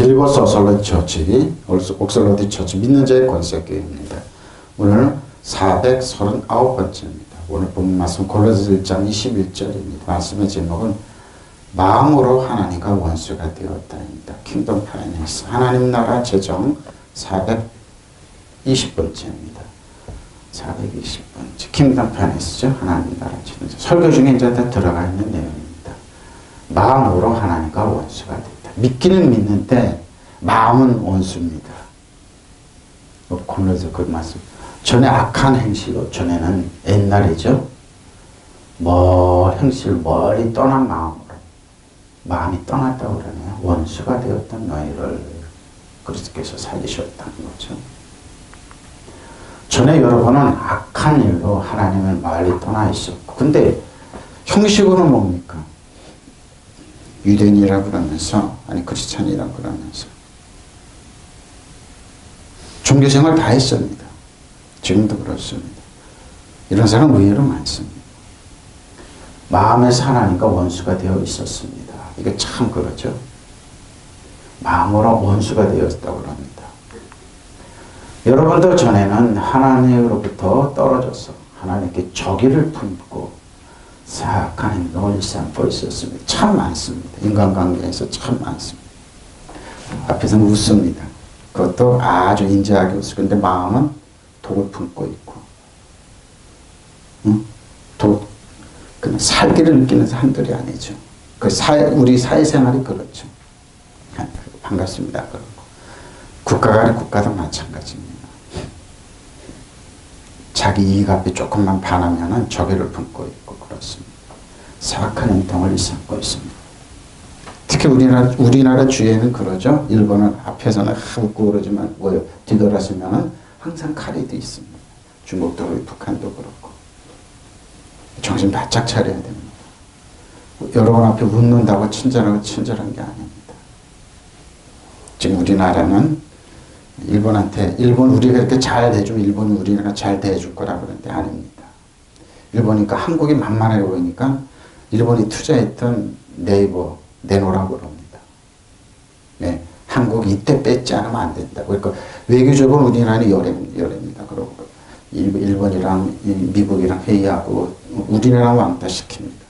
빌보스 오슬러디 처치, 옥슬러디 처치 믿는 자의 권세교회입니다. 오늘 439번째입니다. 오늘 본 말씀 골로새 1장 21절입니다. 말씀의 제목은 마음으로 하나님과 원수가 되었다입니다. 킹덤 파이낸스 하나님 나라 재정 420번째입니다. 420번째 킹덤 파이낸스죠. 하나님 나라 재정 설교 중에 이제 다 들어가 있는 내용입니다. 마음으로 하나님과 원수가 된다. 믿기는 믿는데 마음은 원수입니다. 골로새 그 말씀. 전에 악한 행실로 전에는 옛날이죠. 행실 멀리 떠난 마음이 떠났다고 그러네요. 원수가 되었던 너희를 그리스도께서 살리셨다는 거죠. 전에 여러분은 악한 일로 하나님을 멀리 떠나 있었고, 근데 형식으로는 뭡니까? 유대인이라고 그러면서, 크리스찬이라고 그러면서 종교생활 다 했습니다. 지금도 그렇습니다. 이런 사람 의외로 많습니다. 마음에서 하나님과 원수가 되어 있었습니다. 이게 참 그렇죠. 마음으로 원수가 되었다고 합니다. 여러분도 전에는 하나님으로부터 떨어져서 하나님께 적의를 품고 사악한 행동을 일삼고 있었습니다. 참 많습니다. 인간관계에서 참 많습니다. 앞에서는 웃습니다. 그것도 아주 인자하게 웃고, 근데 마음은 독을 품고 있고, 그냥 살기를 느끼는 사람들이 아니죠. 우리 사회생활이 그렇죠. 반갑습니다. 그렇고. 국가 간의 국가도 마찬가지입니다. 자기 이익 앞에 조금만 반하면은 적의를 품고 있고 그렇습니다. 사악한 행동을 일삼고 있습니다. 특히 우리나라 주위에는 그러죠. 일본은 앞에서는 웃고 그러지만 뒤돌아서면은 항상 칼이 돼 있습니다. 중국도 그렇고 북한도 그렇고. 정신 바짝 차려야 됩니다. 여러분 앞에 웃는다고 친절한 게 아닙니다. 지금 우리나라는 일본 우리가 이렇게 잘 대주면 일본이 우리나라 잘 대해줄 거라 그러는데 아닙니다. 일본이니까 한국이 만만해 보이니까 일본이 투자했던 네이버 내놓으라고 그럽니다. 네, 한국이 이때 뺏지 않으면 안 된다고. 그러니까 외교적으로 우리나라는 열애입니다. 그러고 일본이랑 미국이랑 회의하고 우리나라 왕따시킵니다.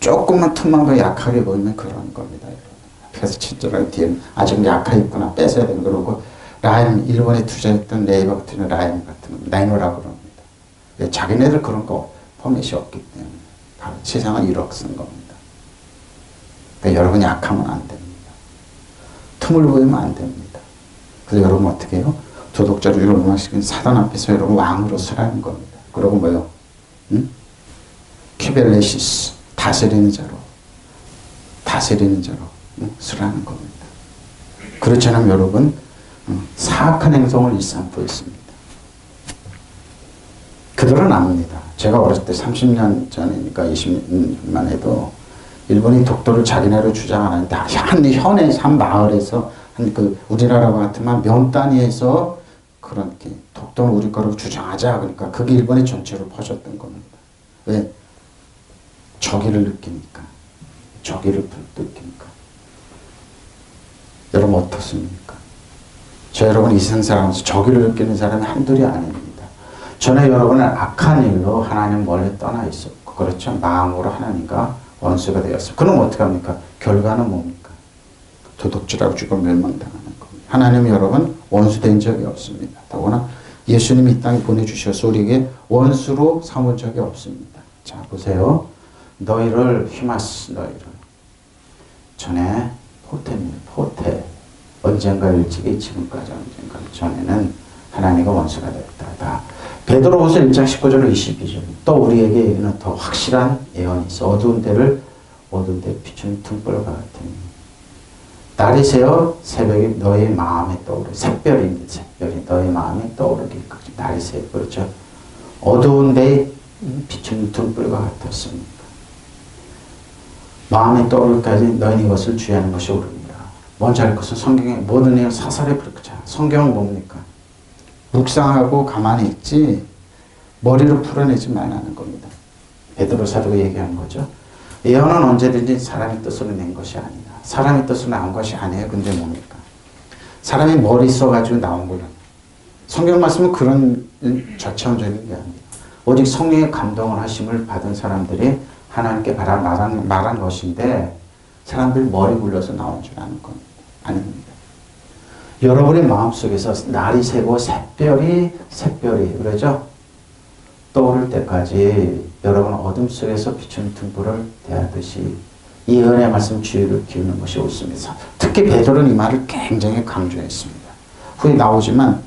조금만 틈만 더 약하게 보이면 그런 겁니다. 앞에서 친절하게 뒤에 아직 약하겠구나 뺏어야 되는 그러고 일본에 투자했던 네이버 같은 라임 같은 거 내놓으라고 그럽니다. 자기네들 그런 거 포맷이 없기 때문에 세상은 1억 쓴 겁니다. 그러니까 여러분이 약하면 안 됩니다. 틈을 보이면 안 됩니다. 그래서 여러분 어떻게 해요? 도덕자를 멸망시킨 사단 앞에서 여러분 왕으로 서라는 겁니다. 그러고 뭐요? 키벨레시스 다스리는 자로 서라는 겁니다. 그렇지 않으면 여러분 사악한 행동을 일삼고 있습니다. 그들은 압니다. 제가 어렸을 때 30년 전이니까 20년만 해도 일본이 독도를 자기네로 주장 안 하는데 한 마을에서 우리나라와 같으면 명 단위에서 그렇게 독도는 우리 거라고 주장하자. 그러니까 그게 일본의 전체로 퍼졌던 겁니다. 왜? 적의를 느끼니까. 여러분 어떻습니까? 여러분 이 세상에서 적의를 느끼는 사람이 한둘이 아닙니다. 전에 여러분은 악한 일로 하나님 멀리 떠나 있었고, 그렇죠? 마음으로 하나님과 원수가 되었어요. 그럼 어떻게 합니까? 결과는 뭡니까? 도둑질하고 죽어 멸망당하는 겁니다. 하나님이 여러분 원수된 적이 없습니다. 더구나 예수님이 이 땅에 보내주셔서 우리에게 원수로 삼은 적이 없습니다. 자 보세요. 너희를 전에 포테 언젠가 일찍이 지금까지 언젠가 전에는 하나님과 원수가 됐다. 베드로후서 1장 19절로 22절 또 우리에게는 더 확실한 예언이 있어. 어두운 데 비추는 등불과 같으니 날이 새어 새벽이 너희 마음에 떠오르 새별이 너희 마음에 떠오르기까지 날이 새어 그렇죠. 어두운 데 비추는 등불과 같았습니다. 마음에 떠오르기까지 너희는 이것을 주의하는 것이 옳으니라. 먼저 할 것은 성경에 모든 일을 사설에 풀자. 성경은 뭡니까? 묵상하고 가만히 있지 머리로 풀어내지 말라는 겁니다. 베드로 사도가 얘기하는 거죠. 예언은 언제든지 사람의 뜻으로 낸 것이 아니다. 사람의 뜻으로 나온 것이 아니에요. 근데 뭡니까? 사람이 머리 써가지고 나온 거는 성경 말씀은 그런 저차원적인 게 아닙니다. 오직 성령의 감동을 하심을 받은 사람들이 하나님께 말한 것인데 사람들이 머리 굴려서 나온 줄 아는 겁니다. 아닙니다. 여러분의 마음속에서 날이 새고 샛별이 그러죠? 떠오를 때까지 여러분 어둠 속에서 비추는 등불을 대하듯이 이 은혜의 말씀 주의를 기울이는 것이 옳습니다. 특히 베드로는 이 말을 굉장히 강조했습니다. 후에 나오지만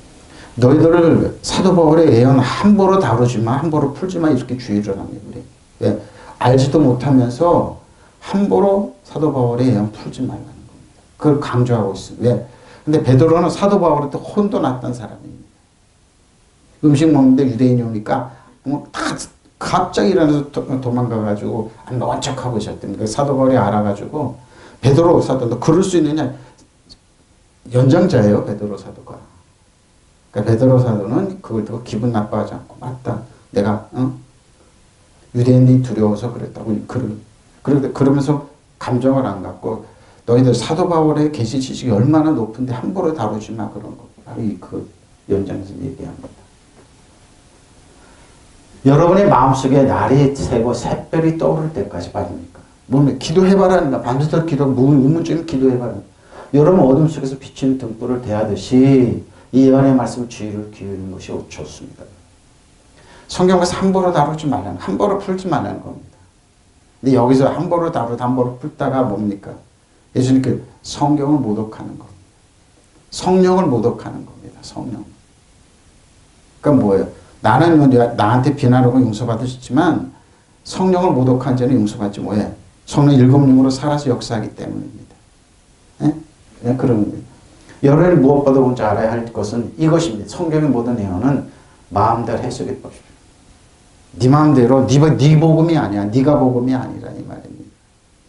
너희들을 사도 바울의 예언 함부로 다루지 마, 함부로 풀지 마 이렇게 주의를 합니다. 왜? 알지도 못하면서 함부로 사도 바울의 예언 풀지 말라는 겁니다. 그걸 강조하고 있습니다. 왜? 근데 베드로는 사도 바울한테 혼도 났던 사람입니다. 음식 먹는데 유대인이 오니까 뭐 다 갑자기 일어나서 도망가가지고 안 먹은 척하고 있었답니다. 사도 바울이 알아가지고 베드로 사도 너 그럴 수 있느냐? 연장자예요, 베드로 사도가. 그러니까 베드로 사도는 그걸 듣고 기분 나빠하지 않고 맞다. 내가 유대인이 두려워서 그랬다고 그러면서 감정을 안 갖고 너희들 사도 바울의 계시 지식이 얼마나 높은데 함부로 다루지 마 그런 거. 바로 그 연장에서 얘기합니다. 여러분의 마음속에 날이 새고 샛별이 떠오를 때까지 말입니까? 뭡니까? 기도해봐라니까. 밤새도록 의문적인 기도해봐라. 여러분 어둠 속에서 비치는 등불을 대하듯이 이 예언의 말씀 주의를 기울이는 것이 좋습니다. 성경에서 함부로 다루지 말라는, 함부로 풀지 말라는 겁니다. 근데 여기서 함부로 함부로 풀다가 뭡니까? 예수님께 성경을 모독하는 겁니다. 성령을 모독하는 겁니다. 성령. 그러니까 뭐예요? 나는 나한테 비난하고 용서받을 수 있지만 성령을 모독한 자는 용서받지 못해. 성령 일곱령으로 살아서 역사하기 때문입니다. 예? 그냥 그런 겁니다. 여러분이 무엇보다 먼저 알아야 할 것은 이것입니다. 성경의 모든 내용은 마음대로 해석해 보십시오. 네 마음대로, 네 복음이 아니야. 네가 복음이 아니라 이 말입니다.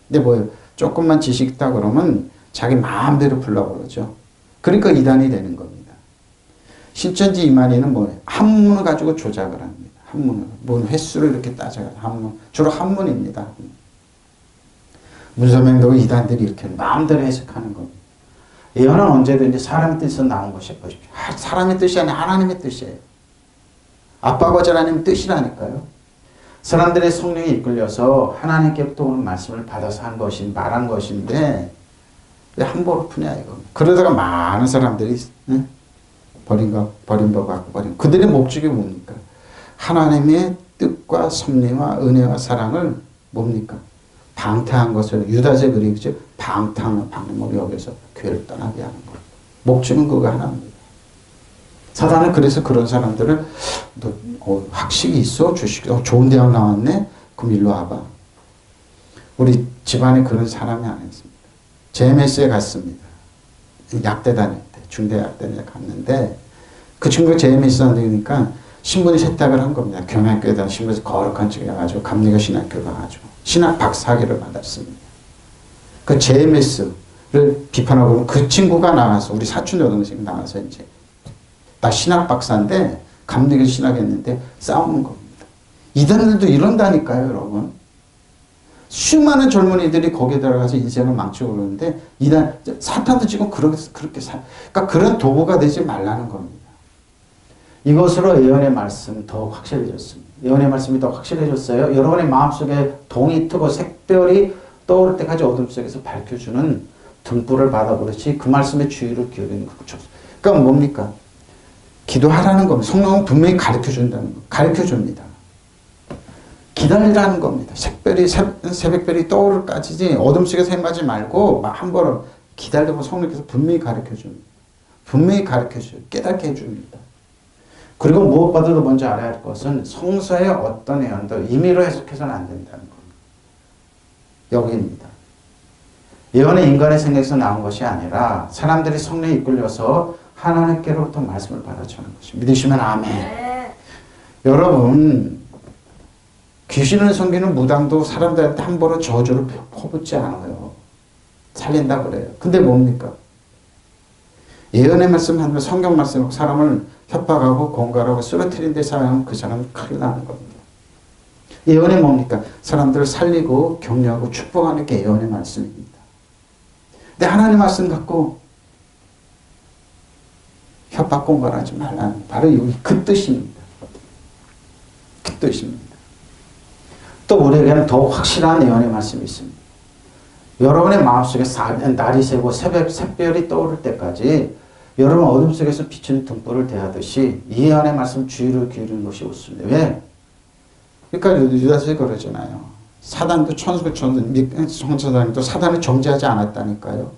근데 뭐예요? 조금만 지식 있다 그러면 자기 마음대로 풀라고 그러죠. 그러니까 이단이 되는 겁니다. 신천지 이만희는 뭐예요? 한문을 가지고 조작을 합니다. 한문을. 뭔 횟수를 이렇게 따져가지고 한문. 주로 한문입니다. 문서명도 이단들이 이렇게 마음대로 해석하는 겁니다. 예언은 언제든지 사람의 뜻에서 나온 것이 보십시오. 사람의 뜻이 아니라 하나님의 뜻이에요. 아빠가 하나님의 뜻이라니까요. 사람들의 성령이 이끌려서 하나님께부터 오는 말씀을 받아서 한 것인 말한 것인데 왜 함부로 푸냐 이거. 그러다가 많은 사람들이 버린 법 갖고 버린. 그들의 목적이 뭡니까? 하나님의 뜻과 섭리와 은혜와 사랑을 뭡니까? 방탕한 것을 유다제 그리죠. 방탕한 방법을 여기서 교회를 떠나게 하는 것. 목적은 그거 하나입니다. 사단은 그래서 그런 사람들을 너 학식이 있어? 주식 좋은 대학 나왔네? 그럼 일로 와봐. 우리 집안에 그런 사람이 안 했습니다. JMS에 갔습니다. 약대 다닐 때 중대 약대에 갔는데 그 친구가 JMS 다니니까 신분이 세탁을 한 겁니다. 경영학교에다 신분에서 거룩한 쪽에 가가지고 감리교 신학교 가가지고 신학 박사학위를 받았습니다. 그 JMS를 비판하고 그 친구가 나와서 우리 사촌 여동생이 나와서 이제 나 신학 박사인데 감리교 신학했는데 싸우는 겁니다. 이단들도 이런다니까요, 여러분. 수많은 젊은이들이 거기에 들어가서 인생을 망치고 그러는데 이단 사탄도 지금 그렇게 그러니까 그런 도구가 되지 말라는 겁니다. 이것으로 예언의 말씀 더욱 확실해졌습니다. 예언의 말씀이 더 확실해졌어요. 여러분의 마음속에 동이 트고 색별이 떠오를 때까지 어둠 속에서 밝혀주는 등불을 받아버리지 그 말씀에 주의를 기울이는 거죠. 그러니까 뭡니까? 기도하라는 겁니다. 성령은 분명히 가르쳐준다는 거. 가르쳐줍니다. 기다리라는 겁니다. 새벽별이 떠오를까지 어둠 속에서 헤매지 말고 한 번은 기다리고 성령께서 분명히 가르쳐줍니다. 분명히 가르쳐줘요. 깨닫게 해줍니다. 그리고 무엇보다도 먼저 알아야 할 것은 성서의 어떤 예언도 임의로 해석해서는 안 된다는 겁니다. 여기입니다. 예언은 인간의 생각에서 나온 것이 아니라 사람들이 성령에 이끌려서 하나님께로부터 말씀을 받아주는 것입니다. 믿으시면 아멘. 여러분 귀신을 섬기는 무당도 사람들한테 함부로 저주를 퍼붓지 않아요. 살린다 그래요. 근데 뭡니까? 예언의 말씀 하면 성경 말씀 사람을 협박하고 공갈하고 쓰러뜨린 데 사용하면 그 사람은 큰일 나는 겁니다. 예언이 뭡니까? 사람들을 살리고 격려하고 축복하는 게 예언의 말씀입니다. 근데 하나님 말씀 갖고 협박 공갈하지 말라는 바로 여기 그 뜻입니다. 그 뜻입니다. 또 우리에게는 더 확실한 예언의 말씀이 있습니다. 여러분의 마음속에 날이 새고 새별이 떠오를 때까지 여러분 어둠 속에서 비추는 등불을 대하듯이 이 예언의 말씀 주의를 기울이는 것이 옳습니다. 왜? 그러니까 유다서에 그러잖아요. 사단도 천사장도 사단을 정죄하지 않았다니까요.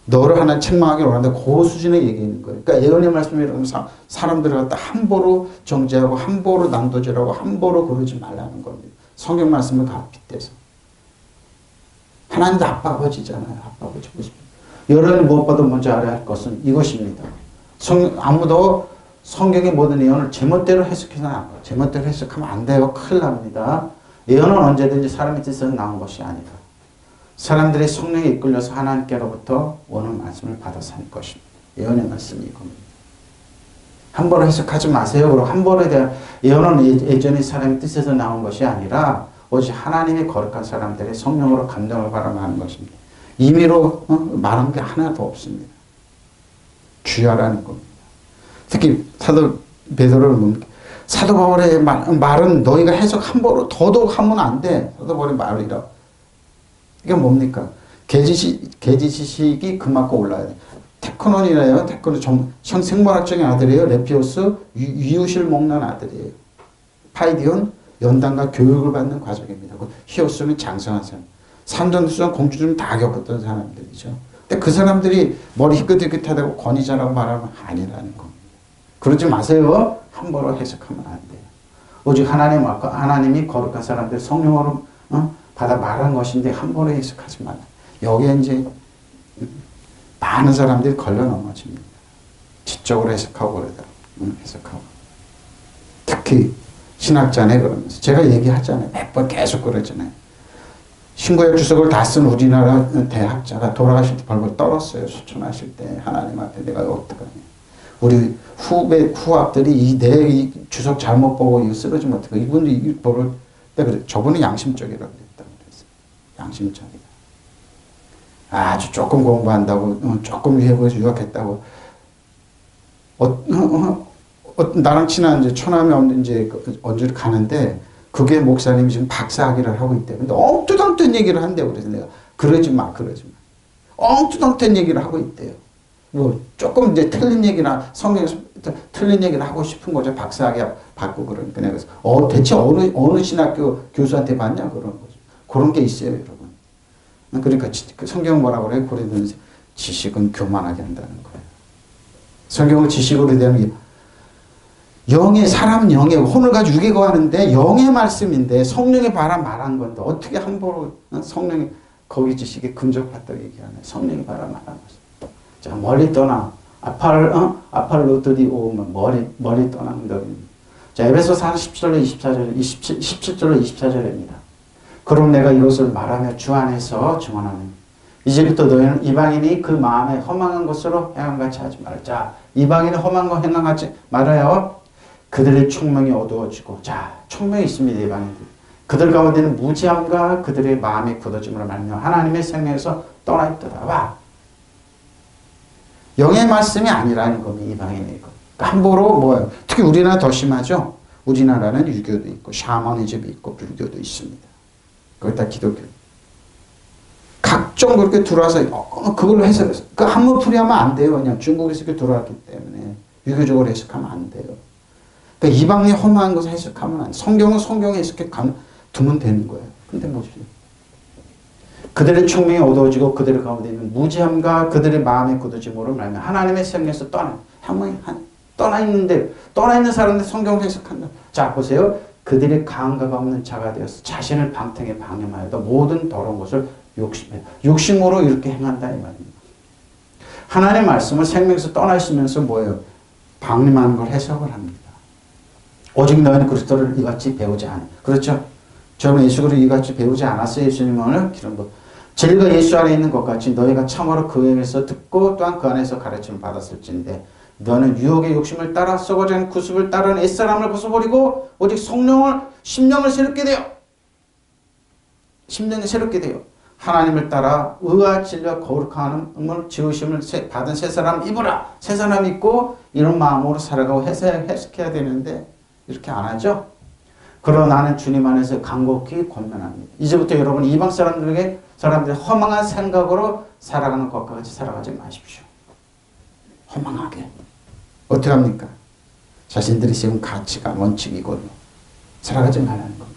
너를 하나 책망하기 원한다. 그 수준의 얘기인 거예요. 그러니까 예언의 말씀이라면 사람들을 갖다 함부로 정죄하고 함부로 난도질하고 함부로 그러지 말라는 겁니다. 성경 말씀을 빗대서. 하나님도 아빠 아버지잖아요. 아빠 아버지 보십시오. 여러분이 무엇보다 먼저 알아야 할 것은 이것입니다. 아무도 성경의 모든 예언을 제멋대로 해석해서는 안 돼요. 제멋대로 해석하면 안 돼요. 큰일 납니다. 예언은 언제든지 사람의 뜻에서 나온 것이 아니다. 사람들의 성령에 이끌려서 하나님께로부터 오는 말씀을 받아서 한 것입니다. 예언의 말씀이 이겁니다. 함부로 해석하지 마세요. 그리고 함부로에 대한 예언은 예전에 사람의 뜻에서 나온 것이 아니라 오직 하나님의 거룩한 사람들의 성령으로 감동을 바라만 하는 것입니다. 임의로 말한 게 하나도 없습니다. 주야라는 겁니다. 특히 사도 베드로는 사도 바울의 말은 너희가 해석 함부로 더더욱 하면 안 돼. 사도 바울의 말이라. 이게 뭡니까? 계지식이 그만큼 올라야 돼. 테크논이래요. 테크논 생물학적인 아들이에요. 레피오스 이웃을 먹는 아들이에요. 파이디온 연단과 교육을 받는 과정입니다. 히오스는 장성한 사람. 산전수전 공주좀 다 겪었던 사람들이죠. 근데 그 사람들이 머리 희끗희끗하다고 권위자라고 말하면 아니라는 겁니다. 그러지 마세요. 함부로 해석하면 안 돼요. 오직 하나님이 거룩한 사람들 성령으로 받아 말한 것인데 함부로 해석하지 말라. 여기에 이제 많은 사람들이 걸려 넘어집니다. 지적으로 해석하고 그러더라고요. 해석하고. 특히 신학자네 그러면서 제가 얘기하잖아요. 몇 번 계속 그러잖아요. 신구약 주석을 다 쓴 우리나라 대학자가 돌아가실 때 벌벌 떨었어요. 수천하실 때 하나님 앞에 내가 어떡하냐. 우리 후압들이 내 주석 잘못 보고 이거 쓰러지면 어떡해. 이분도 이 벌을 그래. 저분은 양심적이라고 그랬다고 그랬어요. 양심적이다. 아주 조금 공부한다고 조금 해보고 유학했다고 나랑 친한 이제 처남이 이제 언제를 가는데 그게 목사님이 지금 박사학위를 하고 있대요. 근데 엉뚱엉뚱 얘기를 한대요. 그래서 내가 그러지 마. 엉뚱엉뚱 얘기를 하고 있대요. 뭐 조금 이제 틀린 얘기나 성경에서 틀린 얘기를 하고 싶은 거죠. 박사학위 받고 그러니까 내가 그래서 대체 어느 신학교 교수한테 받냐 그런 거죠. 그런 게 있어요, 여러분. 그러니까 성경 뭐라고 그래요? 고린도전서 지식은 교만하게 한다는 거예요. 성경을 지식으로 대하는 게 사람 영의 혼을 가지고 유기고 하는데 영의 말씀인데 성령의 바람 말한 건데 어떻게 함부로 성령이 거기 지식에 근접했다고 얘기하나요? 성령의 바람 말한 것입니다. 자, 멀리 떠나 아팔로들이 오면 멀리 떠나는 것입니다. 자, 에베소서 10절로 24절 17절로 24절입니다. 그럼 내가 이것을 말하며 주 안에서 증언하는 이제부터 너희는 이방인이 그 마음에 허망한 것으로 행함같이 하지 말자. 자, 이방인이 험한 거 행함같이 말아요. 그들의 총명이 어두워지고 자, 총명이 있습니다. 이방인들. 그들 가운데는 무지함과 그들의 마음이 굳어짐으로 말미암아 하나님의 생명에서 떠나 있더라. 와. 영의 말씀이 아니라는 겁니다. 이방인의 것. 함부로 뭐예요? 특히 우리나라 더 심하죠. 우리나라는 유교도 있고 샤머니즘이 있고 불교도 있습니다. 거기다 기독교. 각종 그렇게 들어와서 그걸로 해석해서 그 한문풀이하면 안 돼요. 그냥 중국에서 이렇게 들어왔기 때문에 유교적으로 해석하면 안 돼요. 그러니까 이방의 험한 것을 해석하면 안 돼요. 성경은 성경에 해석해 두면 되는 거예요. 근데 뭐지? 그들의 총명이 어두워지고 그들의 가운데 있는 무지함과 그들의 마음의 굳어짐으로 말하면 하나님의 생명에서 떠나 있는 사람들 성경을 해석한다. 자, 보세요. 그들의 강가가 없는 자가 되어서 자신을 방탕에 방임하여도 모든 더러운 것을 욕심으로 이렇게 행한다 이 말입니다. 하나님의 말씀을 생명에서 떠나 있으면서 뭐예요? 방임하는 걸 해석을 합니다. 오직 너희는 그리스도를 이같이 배우지 않아. 그렇죠? 저는 예수를 이같이 배우지 않았어요. 예수님은 이런 거. 진리가 예수 안에 있는 것 같이 너희가 참으로 그 영에서 듣고 또한 그 안에서 가르침을 받았을진데 너는 유혹의 욕심을 따라 썩어진 구습을 따르는 옛사람을 벗어버리고 오직 성령을 심령을 새롭게 되어 심령이 새롭게 되어 하나님을 따라 의와 진리와 거룩함을 지으심을 받은 새 사람 입으라. 새 사람 입고 이런 마음으로 살아가고 해석해야 되는데 이렇게 안 하죠. 그러나 나는 주님 안에서 간곡히 권면합니다. 이제부터 여러분 이방 사람들의 허망한 생각으로 살아가는 것과 같이 살아가지 마십시오. 허망하게. 어떻게 합니까? 자신들이 지금 가치가 원칙이고 살아가지 말라는 겁니다.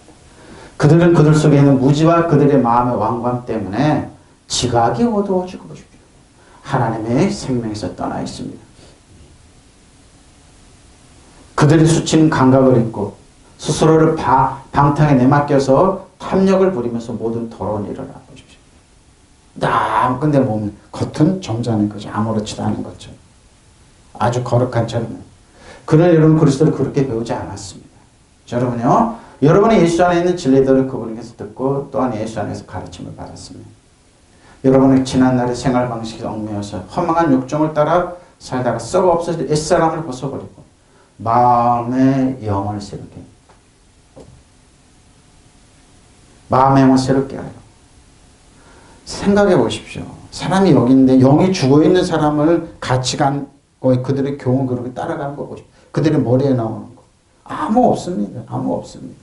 그들은 그들 속에 있는 무지와 그들의 마음의 왕관 때문에 지각이 어두워지고 보십시오. 하나님의 생명에서 떠나 있습니다. 그들이 수치는 감각을 잊고 스스로를 방탕에 내맡겨서 탐욕을 부리면서 모든 더러운 일을 하고 보십시오. 근데 몸은 겉은 점잖은 거죠. 아무렇지도 않은 거죠. 아주 거룩한 처럼. 그러나 여러분 그리스도를 그렇게 배우지 않았습니다. 여러분요. 여러분이 예수 안에 있는 진리들을 그분에게서 듣고 또한 예수 안에서 가르침을 받았습니다. 여러분의 지난날의 생활 방식에 얽매여서 허망한 욕정을 따라 살다가 썩어 없어질 옛사람을 벗어버리고 마음의 영을 새롭게 마음의 영을 새롭게 하여 생각해 보십시오. 사람이 여기 있는데 영이 죽어있는 사람을 가치관 그들의 교훈 그렇게 따라가는 거 보십시오. 그들의 머리에 나오는 거 아무 없습니다. 아무 없습니다.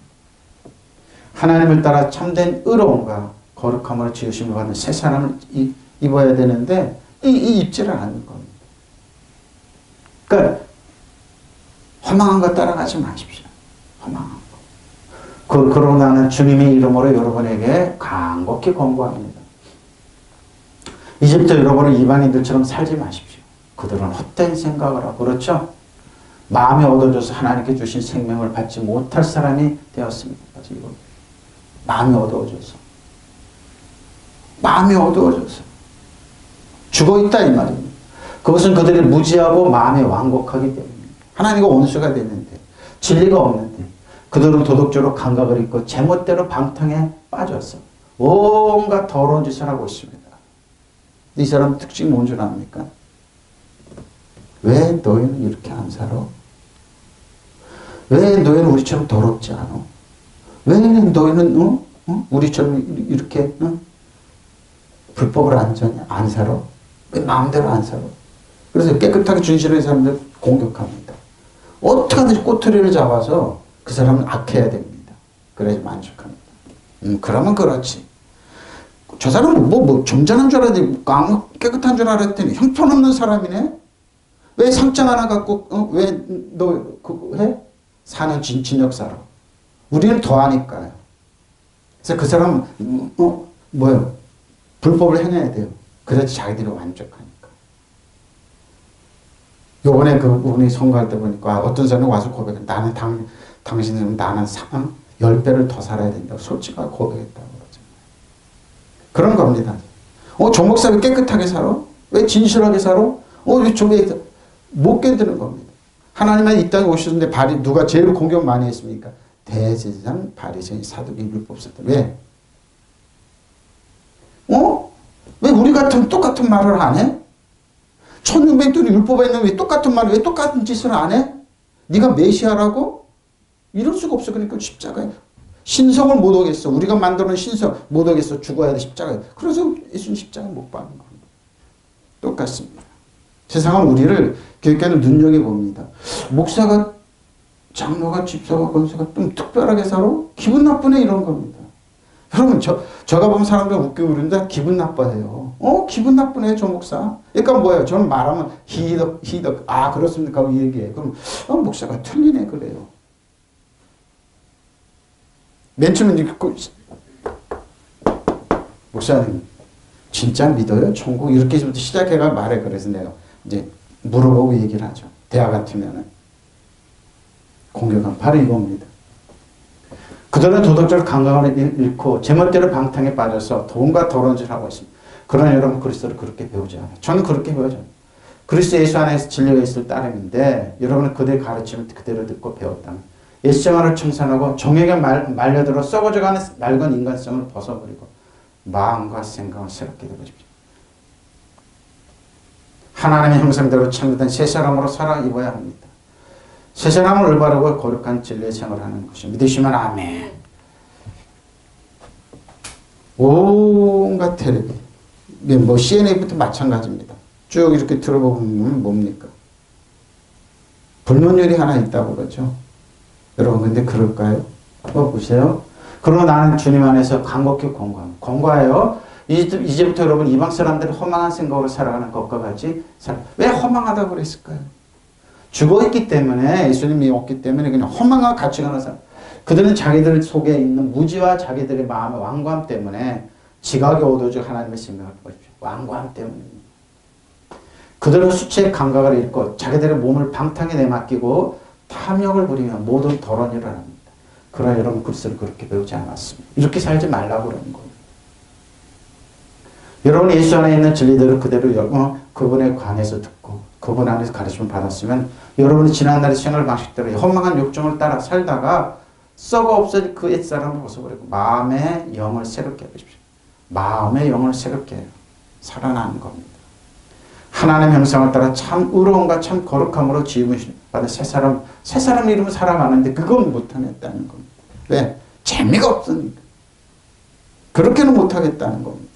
하나님을 따라 참된 의로움과 거룩함으로 지으심을 받는 새 사람을 입어야 되는데 입지를 않는 겁니다. 그러니까 허망한 거 따라가지 마십시오. 허망한 거. 그러고 나는 주님의 이름으로 여러분에게 간곡히 권고합니다. 이제부터 여러분은 이방인들처럼 살지 마십시오. 그들은 헛된 생각을 하고 그렇죠? 마음이 어두워져서 하나님께 주신 생명을 받지 못할 사람이 되었습니다. 마음이 어두워져서 죽어있다 이 말입니다. 그것은 그들이 무지하고 마음이 완곡하기 때문입니다. 하나님과 원수가 됐는데 진리가 없는데 그들은 도덕적으로 감각을 잃고 제멋대로 방탕에 빠져서 온갖 더러운 짓을 하고 있습니다. 이 사람 특징이 뭔 줄 압니까? 왜 너희는 이렇게 안 살아? 왜 너희는 우리처럼 더럽지 않아? 왜 너희는 우리처럼 이렇게 불법을 안 살아? 왜 마음대로 안 살아? 그래서 깨끗하게 준신하는 사람들 공격합니다. 어떻게 하든지 꼬투리를 잡아서 그 사람은 악해야 됩니다. 그래야지 만족합니다. 그러면 그렇지. 저 사람은 뭐 점잖은 줄 알았더니 깨끗한 줄 알았더니 형편없는 사람이네? 왜 상장 하나 갖고 왜 너 해? 사는 진역사로. 우리는 더하니까요. 그래서 그 사람은 뭐요? 불법을 해내야 돼요. 그래야지 자기들이 만족하니까. 요번에 그분이 선거할 때 보니까 어떤 사람이 와서 고백해. 나는 당신은 나는 10배를 더 살아야 된다고 솔직하게 고백했다고 그러잖아요. 그런 겁니다. 저 목사 왜 깨끗하게 살아? 왜 진실하게 살아? 왜 못 견디는 겁니다. 하나님은 이 땅에 오셨는데 누가 제일 공격 많이 했습니까? 대제사장, 바리새인, 사두개, 율법사들. 왜? 왜 우리 같으면 똑같은 말을 안 해? 1600년이 율법에 있는데 왜 똑같은 말을 왜 똑같은 짓을 안 해? 네가 메시아라고? 이럴 수가 없어. 그러니까 십자가에 신성을 못 오겠어. 우리가 만드는 신성 못 오겠어. 죽어야 돼. 십자가에. 그래서 예수님 십자가 못 박는 겁니다. 똑같습니다. 세상은 우리를 교육계는 눈여겨봅니다. 목사가 장로가 집사가 권사가 좀 특별하게 살아? 기분 나쁘네 이런 겁니다. 여러분 저가 보면 사람들 웃기고 그러는데 기분 나빠해요. 기분 나쁘네 저 목사. 그러니까 뭐예요? 저는 말하면 희덕 그렇습니까? 하고 얘기해. 그럼 목사가 틀리네 그래요. 맨 처음에 목사님 진짜 믿어요? 천국 이렇게부터 시작해가 말해. 그래서 내가 이제 물어보고 얘기를 하죠. 대화 같으면은 공격은 바로 이겁니다. 그들은 도덕적 감각을 잃고 제멋대로 방탕에 빠져서 돈과 더러운 짓을 하고 있습니다. 그러나 여러분 그리스도를 그렇게 배우지 않아요. 저는 그렇게 배워요. 그리스도 예수 안에서 진리가 있을 따름인데 여러분은 그들의 가르침을 그대로 듣고 배웠다면 옛생활을 청산하고 정욕에 말려들어 썩어져가는 낡은 인간성을 벗어버리고 마음과 생각을 새롭게 되어십시오. 하나님의 형상대로 창조된 새 사람으로 살아 입어야 합니다. 새 사람을 올바르고 거룩한 진리의 생활하는 것이 믿으시면 아멘. 온갖 텔레비, 뭐 CNA부터 마찬가지입니다. 쭉 이렇게 들어보면 뭡니까? 불문율이 하나 있다고 그러죠. 여러분 근데 그럴까요? 보세요. 그러고 나는 주님 안에서 간곡히 권고해요. 이제부터 여러분 이방 사람들이 허망한 생각으로 살아가는 것과 같이 왜 허망하다고 그랬을까요? 죽어있기 때문에, 예수님이 없기 때문에 그냥 허망한 가치관을 살아. 그들은 자기들 속에 있는 무지와 자기들의 마음의 완고함 때문에 지각이 오도록 하나님의 생명을 보십시오. 완고함 때문입니다. 그들은 수치의 감각을 잃고 자기들의 몸을 방탕에 내맡기고 탐욕을 부리며 모든 더러운 일을 합니다. 그러나 여러분 그리스도를 그렇게 배우지 않았습니다. 이렇게 살지 말라고 그러는 거예요. 여러분 예수 안에 있는 진리들을 그대로 그분에 관해서 듣고 그분 안에서 가르침을 받았으면 여러분이 지난날의 생활 방식대로 허망한 욕정을 따라 살다가 썩어 없어질 그 옛사람을 벗어버리고 마음의 영을 새롭게 해보십시오. 마음의 영을 새롭게 해요. 살아나는 겁니다. 하나님의 형상을 따라 참 의로움과 참 거룩함으로 지음을 받은 새 사람 이름은 살아가는데 그건 못하겠다는 겁니다. 왜? 재미가 없으니까. 그렇게는 못하겠다는 겁니다.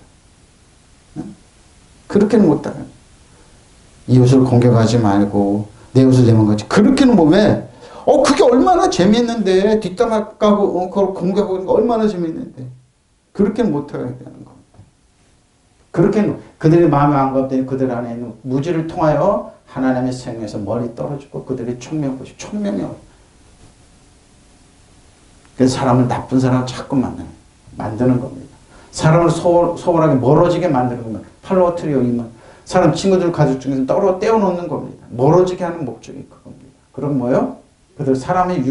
그렇게는 못하겠다. 이웃을 공격하지 말고 내 옷을 내망가지. 그렇게는 뭐 왜? 그게 얼마나 재미있는데 뒷담화 까고 그걸 공격하고 있는 거 얼마나 재미있는데 그렇게는 못하겠다는 겁니다. 그렇게는 그들의 마음의 안감 때문에 그들 안에 있는 무지를 통하여 하나님의 생명에서 멀리 떨어지고 그들의 총명 보시 총명이요. 그래서 사람을 나쁜 사람을 자꾸 만드는 겁니다. 사람을 소홀하게 멀어지게 만드는 겁니다. 팔로워 트리오이면 사람 친구들 가족 중에서 떼어놓는 겁니다. 멀어지게 하는 목적이 그겁니다. 그럼 뭐요? 그들 사람의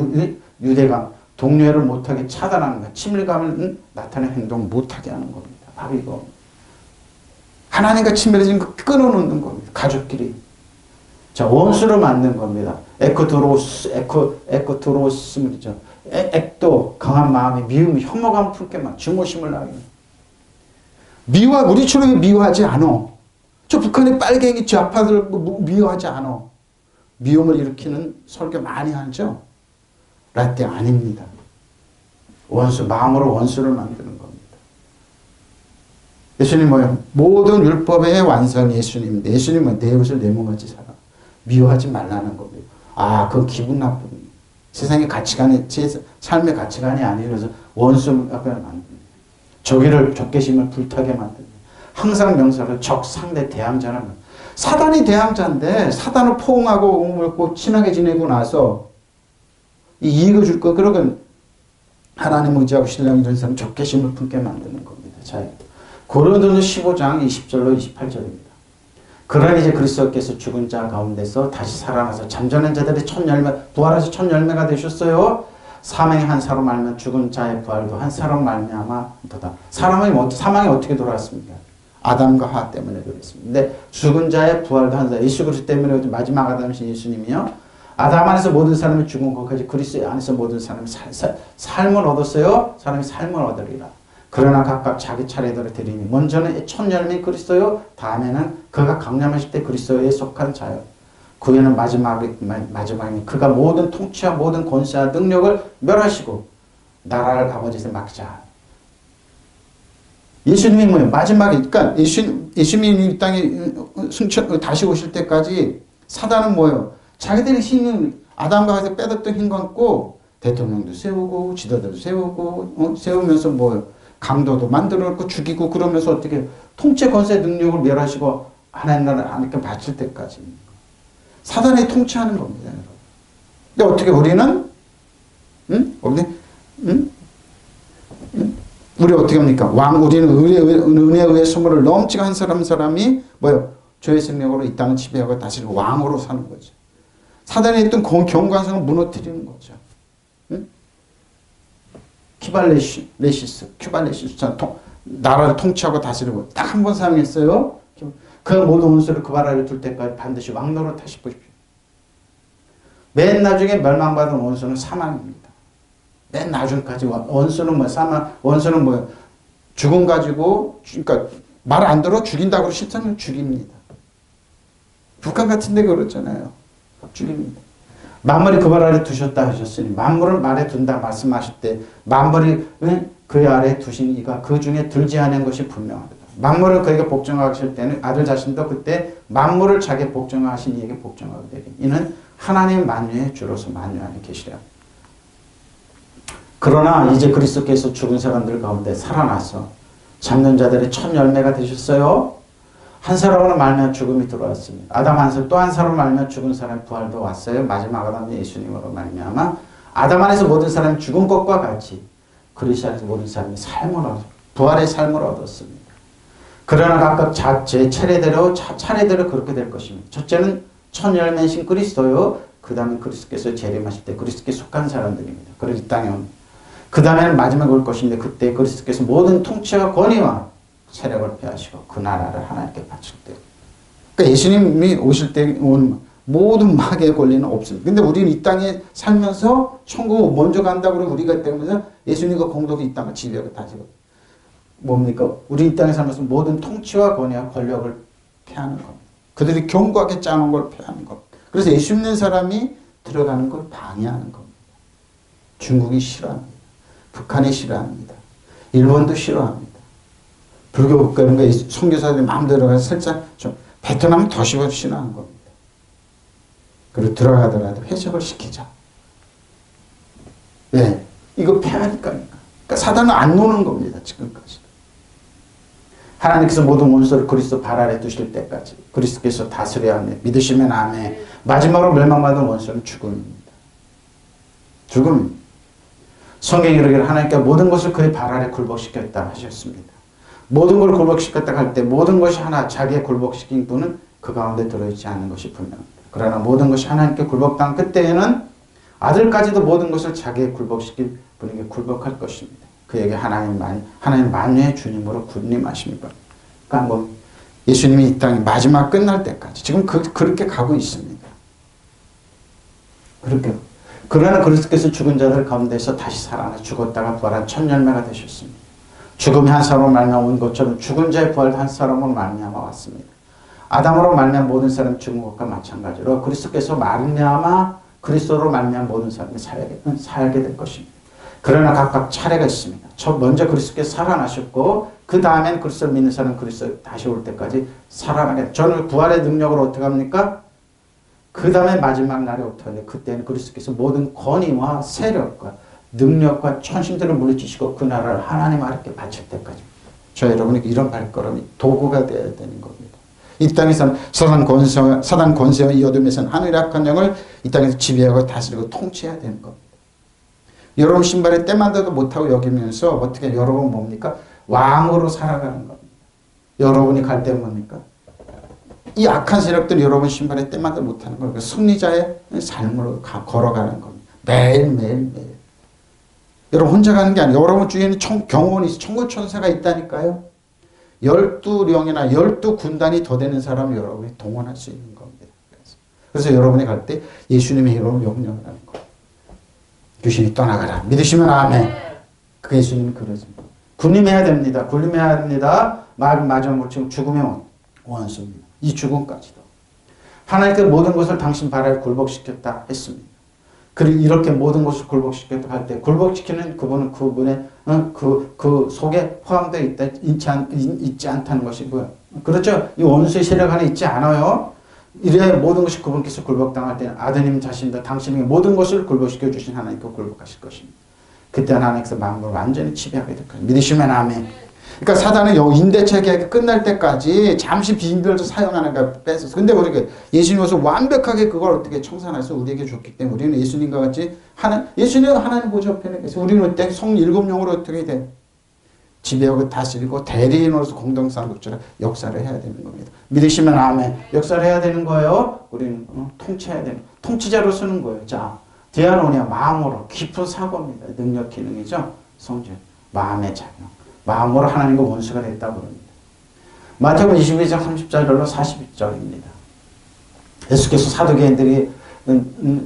유대감, 동료를 못하게 차단하는 것, 친밀감을 나타내는 행동을 못하게 하는 겁니다. 바로 이거. 하나님과 친밀해진 거 끊어놓는 겁니다. 가족끼리. 자, 원수로 만든 겁니다. 에코드로스물이죠. 액도 강한 마음에 미움, 혐오감 품게만 증오심을 나게. 우리처럼 미워하지 않아. 저 북한의 빨갱이 좌파들 미워하지 않아. 미움을 일으키는 설교 많이 하죠. 라떼 아닙니다. 마음으로 원수를 만드는 겁니다. 예수님 뭐예요? 모든 율법의 완성이 예수님인데 예수님은 내 옷을 내 몸같이 살아. 미워하지 말라는 겁니다. 그건 기분 나쁩니다. 세상의 가치관이, 삶의 가치관이 아니라서 원수를 만듭니다. 적개심을 불타게 만듭니다. 항상 명사를 상대 대항자라는 사단이 대항자인데 사단을 포옹하고 친하게 지내고 나서 이익을 줄 거 그러건 하나님 의지하고 신뢰하는 이런 사람 적개심을 품게 만드는 겁니다. 자, 고린도전서 15장 20절로 28절입니다. 그러나 이제 그리스도께서 죽은 자 가운데서 다시 살아나서 잠자는 자들의 첫 열매, 부활해서 첫 열매가 되셨어요. 사망의 한 사람 말면 죽은 자의 부활도 한 사람 말미암아도다. 사망이 어떻게 돌아왔습니까? 아담과 하와 때문에 그랬습니다. 근데 죽은 자의 부활도 한 사람, 예수 그리스도 때문에 마지막 아담이신 예수님이요. 아담 안에서 모든 사람이 죽은 것까지 그리스도 안에서 모든 사람이 삶을 얻었어요. 사람이 삶을 얻으리라. 그러나 각각 자기 차례대로 드리니 먼저는 첫 열매 그리스도요. 다음에는 그가 강림하실 때 그리스도에 속한 자요. 그 후에는 마지막에 그가 모든 통치와 모든 권세와 능력을 멸하시고 나라를 아버지에게 맡기자. 예수님이 뭐예요? 마지막에 그러니까 예수님이 이 땅에 다시 오실 때까지 사단은 뭐예요? 자기들이 힘은 아담과 하와에서 빼뒀던 힘 갖고 대통령도 세우고 지도자도 세우고 세우면서 뭐예요? 강도도 만들어놓고 죽이고 그러면서 어떻게 통치 권세 능력을 멸하시고 하나님 나라를 하나님께 바칠 때까지 사단이 통치하는 겁니다. 근데 어떻게 우리는 우리 어떻게 합니까? 우리는 은혜에 의해 선물을 넘치게 한 사람이 뭐예요? 죄의 생명으로 이 땅을 지배하고 다시 왕으로 사는 거죠. 사단에 있던 경관성을 무너뜨리는 거죠. 큐발레시스 나라를 통치하고 다스리고 딱 한 번 사용했어요. 그 모든 원수를 그 발아래 둘 때까지 반드시 왕노릇 하시 보십시오. 맨 나중에 멸망받은 원수는 사망입니다. 맨 나중까지 원수는 원수는 뭐예요? 죽음 가지고 그러니까 말 안 들어 죽인다고 실상은 죽입니다. 북한 같은 데 그렇잖아요. 주님이 만물이 그 발 아래 두셨다 하셨으니 만물을 말에 둔다 말씀하실 때 만물이 그 아래 두신 이가 그 중에 들지 않은 것이 분명하다. 만물을 그에게 복종하실 때는 아들 자신도 그때 만물을 자기에 복종하신 이에게 복종하게 되리. 이는 하나님 만유의 주로서 만유 안에 계시라. 그러나 이제 그리스도께서 죽은 사람들 가운데 살아나서 잡는 자들의 첫 열매가 되셨어요. 한 사람으로 말미암아 죽음이 들어왔습니다. 아담 한 사람 또 한 사람으로 말미암아 죽은 사람 부활도 왔어요. 마지막 아담 예수님으로 말미암아 아담 안에서 모든 사람이 죽은 것과 같이 그리스도 안에서 모든 사람이 삶을 부활의 삶을 얻었습니다. 그러나 각각 제 차례대로 그렇게 될 것입니다. 첫째는 첫 열매이신 그리스도요. 그 다음에 그리스도께서 재림하실 때 그리스도께 속한 사람들입니다. 그리고 이 땅에 온 그 다음에는 마지막에 올 것인데 그때 그리스도께서 모든 통치와 권위와 세력을 폐하시고 그 나라를 하나님께 바칠 때. 그러니까 예수님이 오실 때 온 모든 마귀의 권리는 없습니다. 근데 우리는 이 땅에 살면서 천국 먼저 간다고 우리가 때문에 예수님과 공동이 이 땅을 지배하고 다지고 뭡니까? 우리 이 땅에 살면서 모든 통치와 권위와 권력을 폐하는 겁니다. 그들이 견고하게 짜놓은 걸 폐하는 겁니다. 그래서 예수 믿는 사람이 들어가는 걸 방해하는 겁니다. 중국이 싫어합니다. 북한이 싫어합니다. 일본도 싫어합니다. 불교 국가 이런 거 선교사들이 마음대로 가서 살짝 좀 베트남은 더 싫어하는 겁니다. 그리고 들어가더라도 해석을 시키자. 왜? 이거 폐하니까. 그러니까 사단은 안 노는 겁니다. 지금까지. 하나님께서 모든 원수를 그리스도 발 아래 두실 때까지 그리스도께서 다스려야 합니다. 믿으시면 아멘. 마지막으로 멸망받은 원수는 죽음입니다. 죽음입니다. 성경이 이르기를 하나님께 모든 것을 그의 발 아래 굴복시켰다 하셨습니다. 모든 걸 굴복시켰다 할 때 모든 것이 하나 자기의 굴복시킨 분은 그 가운데 들어있지 않는 것이 분명합니다. 그러나 모든 것이 하나님께 굴복당 그때에는 아들까지도 모든 것을 자기의 굴복시킨 분에게 굴복할 것입니다. 그에게 하나님 만유의 주님으로 군림하십니다. 그러니까 뭐 예수님이 이 땅이 마지막 끝날 때까지 지금 그렇게 가고 있습니다. 그렇게. 그러나 그리스도께서 죽은 자들 가운데서 다시 살아나 죽었다가 부활한 첫 열매가 되셨습니다. 죽음이 한 사람으로 말미암아 온 것처럼 죽은 자의 부활도 한 사람으로 말미암아 왔습니다. 아담으로 말미암아 모든 사람이 죽은 것과 마찬가지로 그리스도께서 말미암아 그리스도로 말미암아 모든 사람이 살게 될 것입니다. 그러나 각각 차례가 있습니다. 먼저 그리스도께서 살아나셨고 그 다음엔 그리스도를 믿는 사람은 그리스도 다시 올 때까지 살아나게. 저는 부활의 능력으로 어떻게 합니까? 그 다음에 마지막 날에 어떻게 하냐. 그때는 그리스도께서 모든 권위와 세력과 능력과 천신들을 물리치시고 그 나라를 하나님 아래께 바칠 때까지 저 여러분이 이런 발걸음이 도구가 되어야 되는 겁니다. 이 땅에서는 사단 권세와 이 어둠에서는 하늘의 악한 영을 이 땅에서 지배하고 다스리고 통치해야 되는 겁니다. 여러분 신발에 때만도 못하고 여기면서 어떻게 여러분 뭡니까? 왕으로 살아가는 겁니다. 여러분이 갈 때 뭡니까? 이 악한 세력들이 여러분 신발에 때만도 못하는 거예요. 승리자의 삶으로 걸어가는 겁니다. 매일. 여러분 혼자 가는 게 아니에요. 여러분 주위에는 경호원이 있어. 천군천사가 있다니까요. 12령이나 12군단이 더 되는 사람을 여러분이 동원할 수 있는 겁니다. 그래서 여러분이 갈 때 예수님의 이름으로 명령을 하는 거예요. 귀신이 떠나가라. 믿으시면 아멘. 그 예수님은 그러십니다. 군림해야 됩니다. 군림해야 됩니다. 마지막 지금 죽음의 원수입니다. 이 죽음까지도. 하나님께서 모든 것을 당신 발 아래 굴복시켰다 했습니다. 그리고 이렇게 모든 것을 굴복시켰다 할 때 굴복시키는 그분은 그분의 그 속에 포함되어 있지 않다는 것이 뭐예요? 그렇죠? 이 원수의 세력 안에 있지 않아요. 이래 모든 것이 그분께서 굴복당할 때는 아드님 자신도 당신에게 모든 것을 굴복시켜 주신 하나님께 굴복하실 것입니다. 그때 하나님께서 만물을 완전히 지배하게 될 거예요. 믿으시면 아멘. 그러니까 사단은 임대차 계약이 끝날 때까지 잠시 빈들도 사용하는 걸 뺏었어. 근데 우리가 예수님 와서 완벽하게 그걸 어떻게 청산해서 우리에게 줬기 때문에 우리는 예수님과 같이 예수님은 하나님 보좌 옆에 계세요. 우리는 어때? 성 7영으로 어떻게 돼? 지배하고 다스리고 대리인으로서 공동상국처럼 역사를 해야 되는 겁니다. 믿으시면 아멘. 역사를 해야 되는 거예요. 우리는 통치해야 되는 통치자로 쓰는 거예요. 자, 디아노니아 마음으로 깊은 사고입니다. 능력 기능이죠. 성전 마음의 작용. 마음으로 하나님과 원수가 됐다고 그럽니다. 마태복음 22장 30절로 42절입니다. 예수께서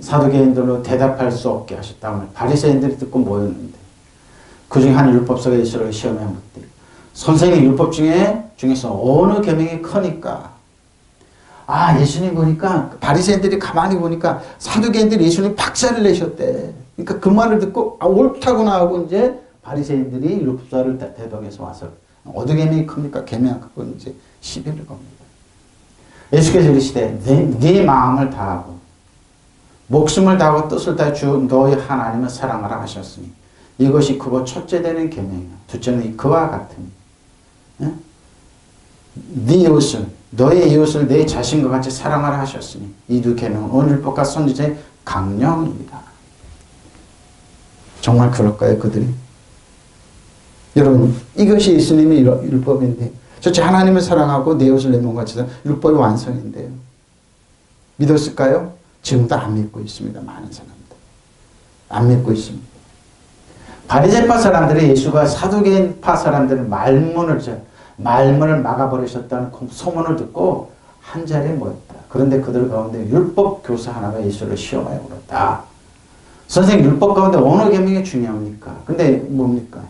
사두개인들로 대답할 수 없게 하셨다면 바리새인들이 듣고 모였는데 그 중에 한 율법사가 예수를 시험해 묻되 선생님 율법 중에서 어느 계명이 크니까 아, 예수님 보니까 바리새인들이 가만히 보니까 사두개인들이 예수님 박살을 내셨대. 그러니까 그 말을 듣고 아, 옳다구나 하고 이제 바리새인들이 율법사를 대동해서 와서 어느 계명이 큽니까? 계명 그건 이제 시비를 겁니다. 예수께서 이르시되 네 마음을 다하고 목숨을 다하고 뜻을 다해 주 너희 하나님을 사랑하라 하셨으니 이것이 크고 첫째 되는 계명이요 둘째는 그와 같으니 네 이웃을 너의 이웃을 내 자신과 같이 사랑하라 하셨으니 이 두 계명은 온 율법과 선지자의 강령입니다. 정말 그럴까요, 그들이? 여러분, 이것이 예수님의 율법인데, 첫째 하나님을 사랑하고 내 이웃을 내 몸과 같이 사랑, 율법의 완성인데요. 믿었을까요? 지금도 안 믿고 있습니다. 많은 사람들. 안 믿고 있습니다. 바리새파 사람들이 예수가 사두개인파 사람들의 말문을 막아버리셨다는 소문을 듣고 한 자리에 모였다. 그런데 그들 가운데 율법 교사 하나가 예수를 시험하여 물었다. 선생님, 율법 가운데 어느 계명이 중요합니까? 근데 뭡니까?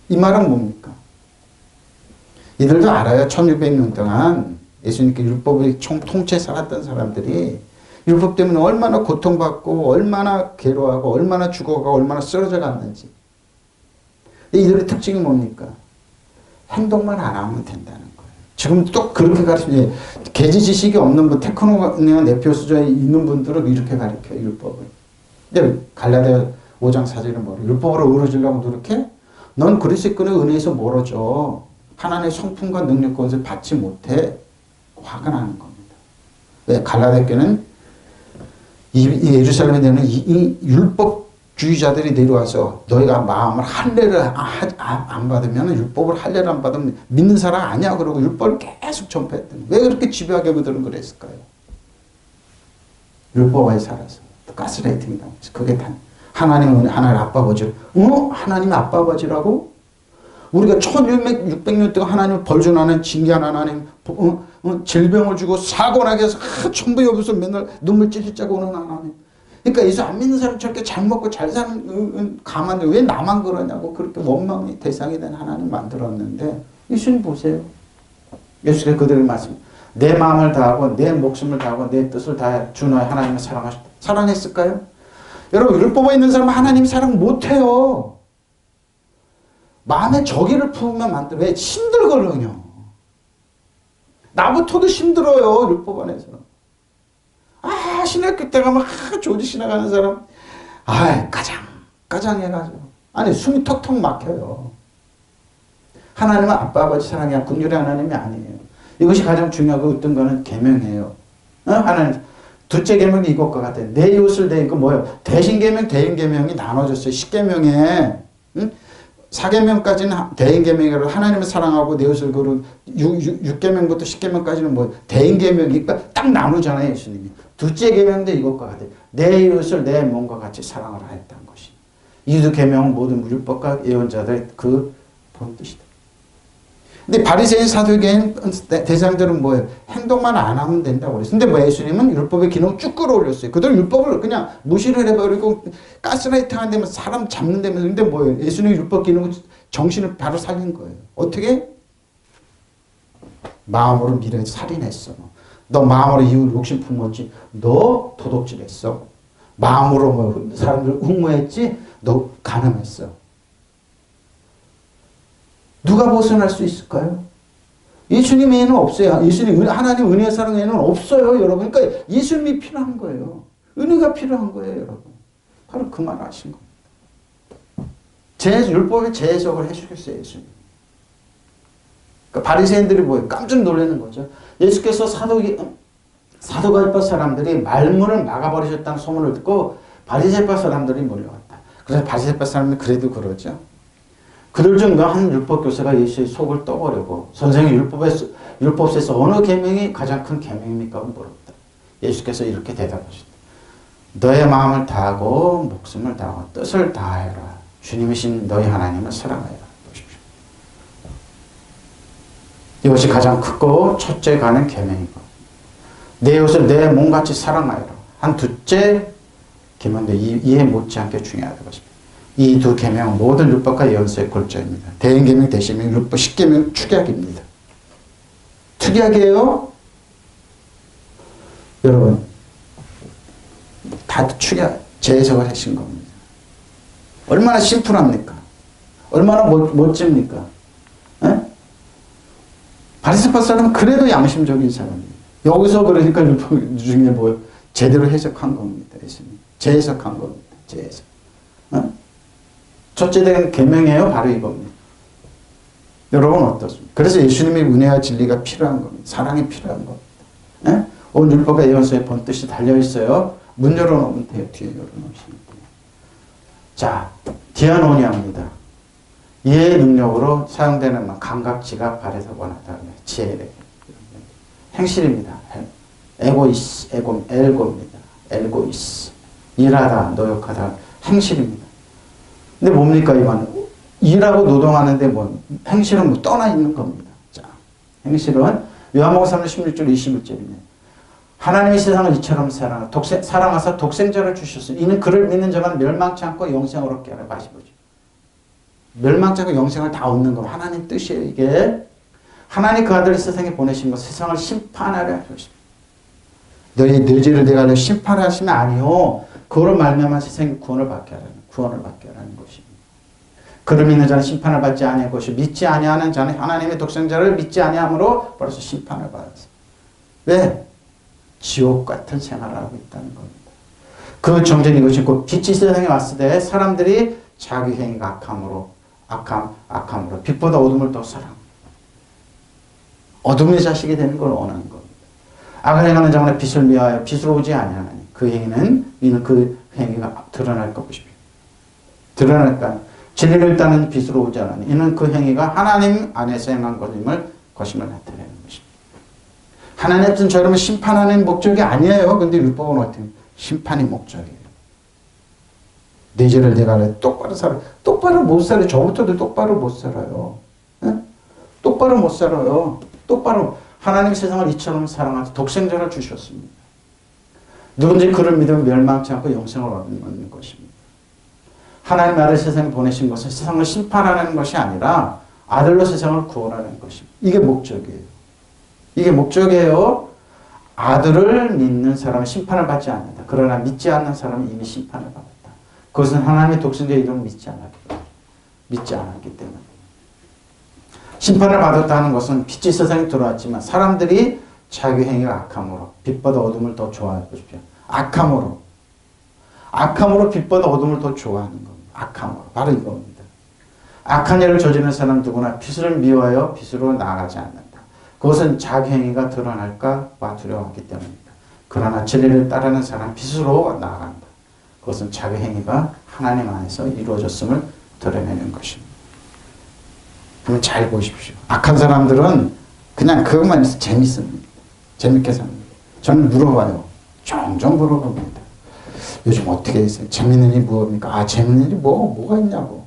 이 말은 뭡니까? 이들도 알아요. 1600년 동안 예수님께 율법을 통째 살았던 사람들이 율법 때문에 얼마나 고통받고 얼마나 괴로워하고 얼마나 죽어가고 얼마나 쓰러져 갔는지. 이들의 특징이 뭡니까? 행동만 안 하면 된다는 거예요. 지금 또 그렇게 가르쳐요. 계지 지식이 없는 분, 테크노나 네피오스조에 있는 분들은 이렇게 가르쳐요, 율법을. 근데 갈라디아 5장 4절은 뭐래요? 율법으로 의로워지려고 노력해? 넌 그리스도의 은혜에서 멀어져. 하나님의 성품과 능력과 것을 받지 못해. 화가 나는 겁니다. 왜? 갈라디아 교회는 예루살렘에 내는 이 율법주의자들이 내려와서 너희가 마음을 할례를 안 받으면 율법을 할례를 안 받으면 믿는 사람 아니야 그러고 율법을 계속 전파했던. 왜 그렇게 집요하게 그들은 그랬을까요? 율법에 살아서 가스라이팅이 나오죠. 그게 하나님은 하나님 아빠 아버지. 하나님 아빠 아버지라고? 우리가 1600년 동안 하나님을 벌준하는 징계한 하나님, 질병을 주고 사고 나게 해서 천부 여부서 맨날 눈물 찔찔 짜고 오는 하나님. 그러니까 예수 안 믿는 사람 저렇게 잘 먹고 잘 사는 가만히 왜 나만 그러냐고 그렇게 원망의 대상이 된 하나님 만들었는데 예수님 보세요. 예수께서 그들을 말씀. 내 마음을 다하고 내 목숨을 다하고 내 뜻을 다해 주 너의 하나님을 사랑하셨다. 사랑했을까요? 여러분 율법에 있는 사람은 하나님 사랑 못해요. 마음에 저기를 품으면 만들어. 왜? 힘들거든요. 나부터도 힘들어요. 율법 안에서. 신학교 때 가면 조지 지나가는 사람 가장 해가지고 아니 숨이 턱턱 막혀요. 하나님은 아빠 아버지 사랑이야. 긍휼의 하나님이 아니에요. 이것이 가장 중요하고 어떤 거는 계명이에요. 하나님 둘째 계명이 이것과 같아요. 내 이웃을 내 이거 뭐예요? 대신 계명, 대인 계명이 나눠졌어요. 10계명에 4계명까지는 대인 계명이라고 하나님을 사랑하고 내 이웃을 그런 6계명부터 10계명까지는 뭐 대인 계명이니까 딱 나누잖아요. 예수님이. 둘째 계명도 이것과 같아요. 내 이웃을 내 몸과 같이 사랑하라 했다는 것이. 이 두 계명은 모든 율법과 예언자들의 그 본 뜻이다. 근데 바리새인 사두개인 대상들은 뭐예요? 행동만 안 하면 된다고 그랬어요. 근데 뭐 예수님은 율법의 기능을 쭉 끌어올렸어요. 그들 율법을 그냥 무시를 해버리고 가스라이팅 안 되면 사람 잡는 데면서 근데 뭐예요? 예수님의 율법 기능을 정신을 바로 살린 거예요. 어떻게? 마음으로 미래 살인했어. 너 마음으로 이웃 욕심 품었지. 너 도둑질했어. 마음으로 뭐 사람들 흠모했지. 너 간음했어. 누가 벗어날 수 있을까요? 예수님 외에는 없어요. 예수님, 하나님 은혜의 사랑 외에는 없어요, 여러분. 그러니까 예수님이 필요한 거예요. 은혜가 필요한 거예요, 여러분. 바로 그 말 하신 겁니다. 율법에 재해석을 해주겠어요, 예수님. 그러니까 바리새인들이 뭐예요? 깜짝 놀라는 거죠. 예수께서 사두가이파 사람들이 말문을 막아버리셨다는 소문을 듣고 바리새파 사람들이 몰려왔다. 그래서 바리새파 사람들이 그래도 그러죠. 그들 중 한 율법 교사가 예수의 속을 떠보려고 선생님 율법에서 어느 계명이 가장 큰 계명입니까? 물었다. 예수께서 이렇게 대답하셨다. 너의 마음을 다하고 목숨을 다하고 뜻을 다하여라. 주님이신 너희 하나님을 사랑하여라. 보십시오. 이것이 가장 크고 첫째 가는 계명이고 내 이웃을 내 몸같이 사랑하여라. 한 둘째 계명도 이해 못지않게 중요하다고 하십니다. 이 두 계명은 모든 율법과 예언서의 골자입니다. 대인 계명, 대신 계명, 율법 10계명 축약입니다. 축약이에요. 여러분 다 재해석을 하신 겁니다. 얼마나 심플합니까? 얼마나 멋집니까? 바리새파 사람은 그래도 양심적인 사람이에요. 여기서 그러니까 율법 중에 뭐 제대로 해석한 겁니다. 예수님. 재해석한 겁니다. 재해석. 첫째 된 계명이에요. 바로 이겁니다. 여러분 어떻습니까? 그래서 예수님의 은혜와 진리가 필요한 겁니다. 사랑이 필요한 겁니다. 오늘 율법과 예언서에 본 뜻이 달려있어요. 문 열어놓으면 돼요. 뒤에 열어놓으시면 돼요. 자, 디아노니아입니다. 이해의 능력으로 사용되는 감각지가 발에서 원하다. 지혜를. 행실입니다. 에고이스, 엘고입니다. 엘고이스. 일하다, 노력하다. 행실입니다. 근데 뭡니까, 이건? 일하고 노동하는데 행실은 떠나 있는 겁니다. 자, 행실은 요한복음 3장 16절 21절입니다. 하나님이 세상을 이처럼 사랑하사 독생자를 주셨으니 이는 그를 믿는 자만 멸망치 않고 영생을 얻게 하라. 다시 보죠. 멸망치 않고 영생을 다 얻는 것. 하나님 뜻이에요. 이게 하나님 그 아들을 세상에 보내신 것, 세상을 심판하려 하셨습니다. 너희 죄를 내가 심판하시면 아니요. 그거로 말미암아 세상이 구원을 받게 하라는 것입니다. 그를 믿는 자는 심판을 받지 아니할 것이요 믿지 아니하는 자는 하나님의 독생자를 믿지 아니함으로 벌써 심판을 받았어요. 왜? 지옥 같은 생활을 하고 있다는 겁니다. 그 정죄는 이것이 곧 빛이 세상에 왔을 때 사람들이 자기 행위가 악함으로 빛보다 어둠을 더 사랑. 어둠의 자식이 되는 걸 원하는 겁니다. 악을 행하는 자마다 빛을 미워하여 빛으로 오지 아니하나니 그 행위는 이는 그 행위가 드러날 것이며 드러날까 진리를 따는 빛으로 오지 않으니 이는 그 행위가 하나님 안에서 행한 것임을 나타내는 것입니다. 하나님은 저를 심판하는 목적이 아니에요. 근데 율법은 어떻게 심판이 목적이에요. 내 죄를 내가 똑바로 살아. 똑바로 못 살아요. 저부터도 똑바로 못 살아요. 똑바로 못 살아요. 똑바로 하나님 세상을 이처럼 사랑하사 독생자를 주셨습니다. 누군지 그를 믿으면 멸망치 않고 영생을 얻는 것입니다. 하나님 아들 세상에 보내신 것은 세상을 심판하는 것이 아니라 아들로 세상을 구원하는 것입니다. 이게 목적이에요. 이게 목적이에요. 아들을 믿는 사람은 심판을 받지 않는다. 그러나 믿지 않는 사람은 이미 심판을 받았다. 그것은 하나님의 독생자의 이름을 믿지 않았기 때문에. 심판을 받았다는 것은 빛이 세상에 들어왔지만 사람들이 자기 행위가 악함으로 빛보다 어둠을 더 좋아하고 싶죠. 악함으로 빛보다 어둠을 더 좋아하는 겁니다. 악함으로. 바로 이겁니다. 악한 일을 저지르는 사람 누구나 빛을 미워하여 빛으로 나아가지 않는다. 그것은 자기 행위가 드러날까 봐 두려워하기 때문입니다. 그러나 진리를 따르는 사람 빛으로 나아간다. 그것은 자기 행위가 하나님 안에서 이루어졌음을 드러내는 것입니다. 그럼 잘 보십시오. 악한 사람들은 그냥 그것만 있어서 재밌습니다. 재밌게 삽니다. 저는 물어봐요. 종종 물어봅니다. 요즘 어떻게 했어요? 재밌는 일이 뭐입니까? 아, 재밌는 일이 뭐가 있냐고.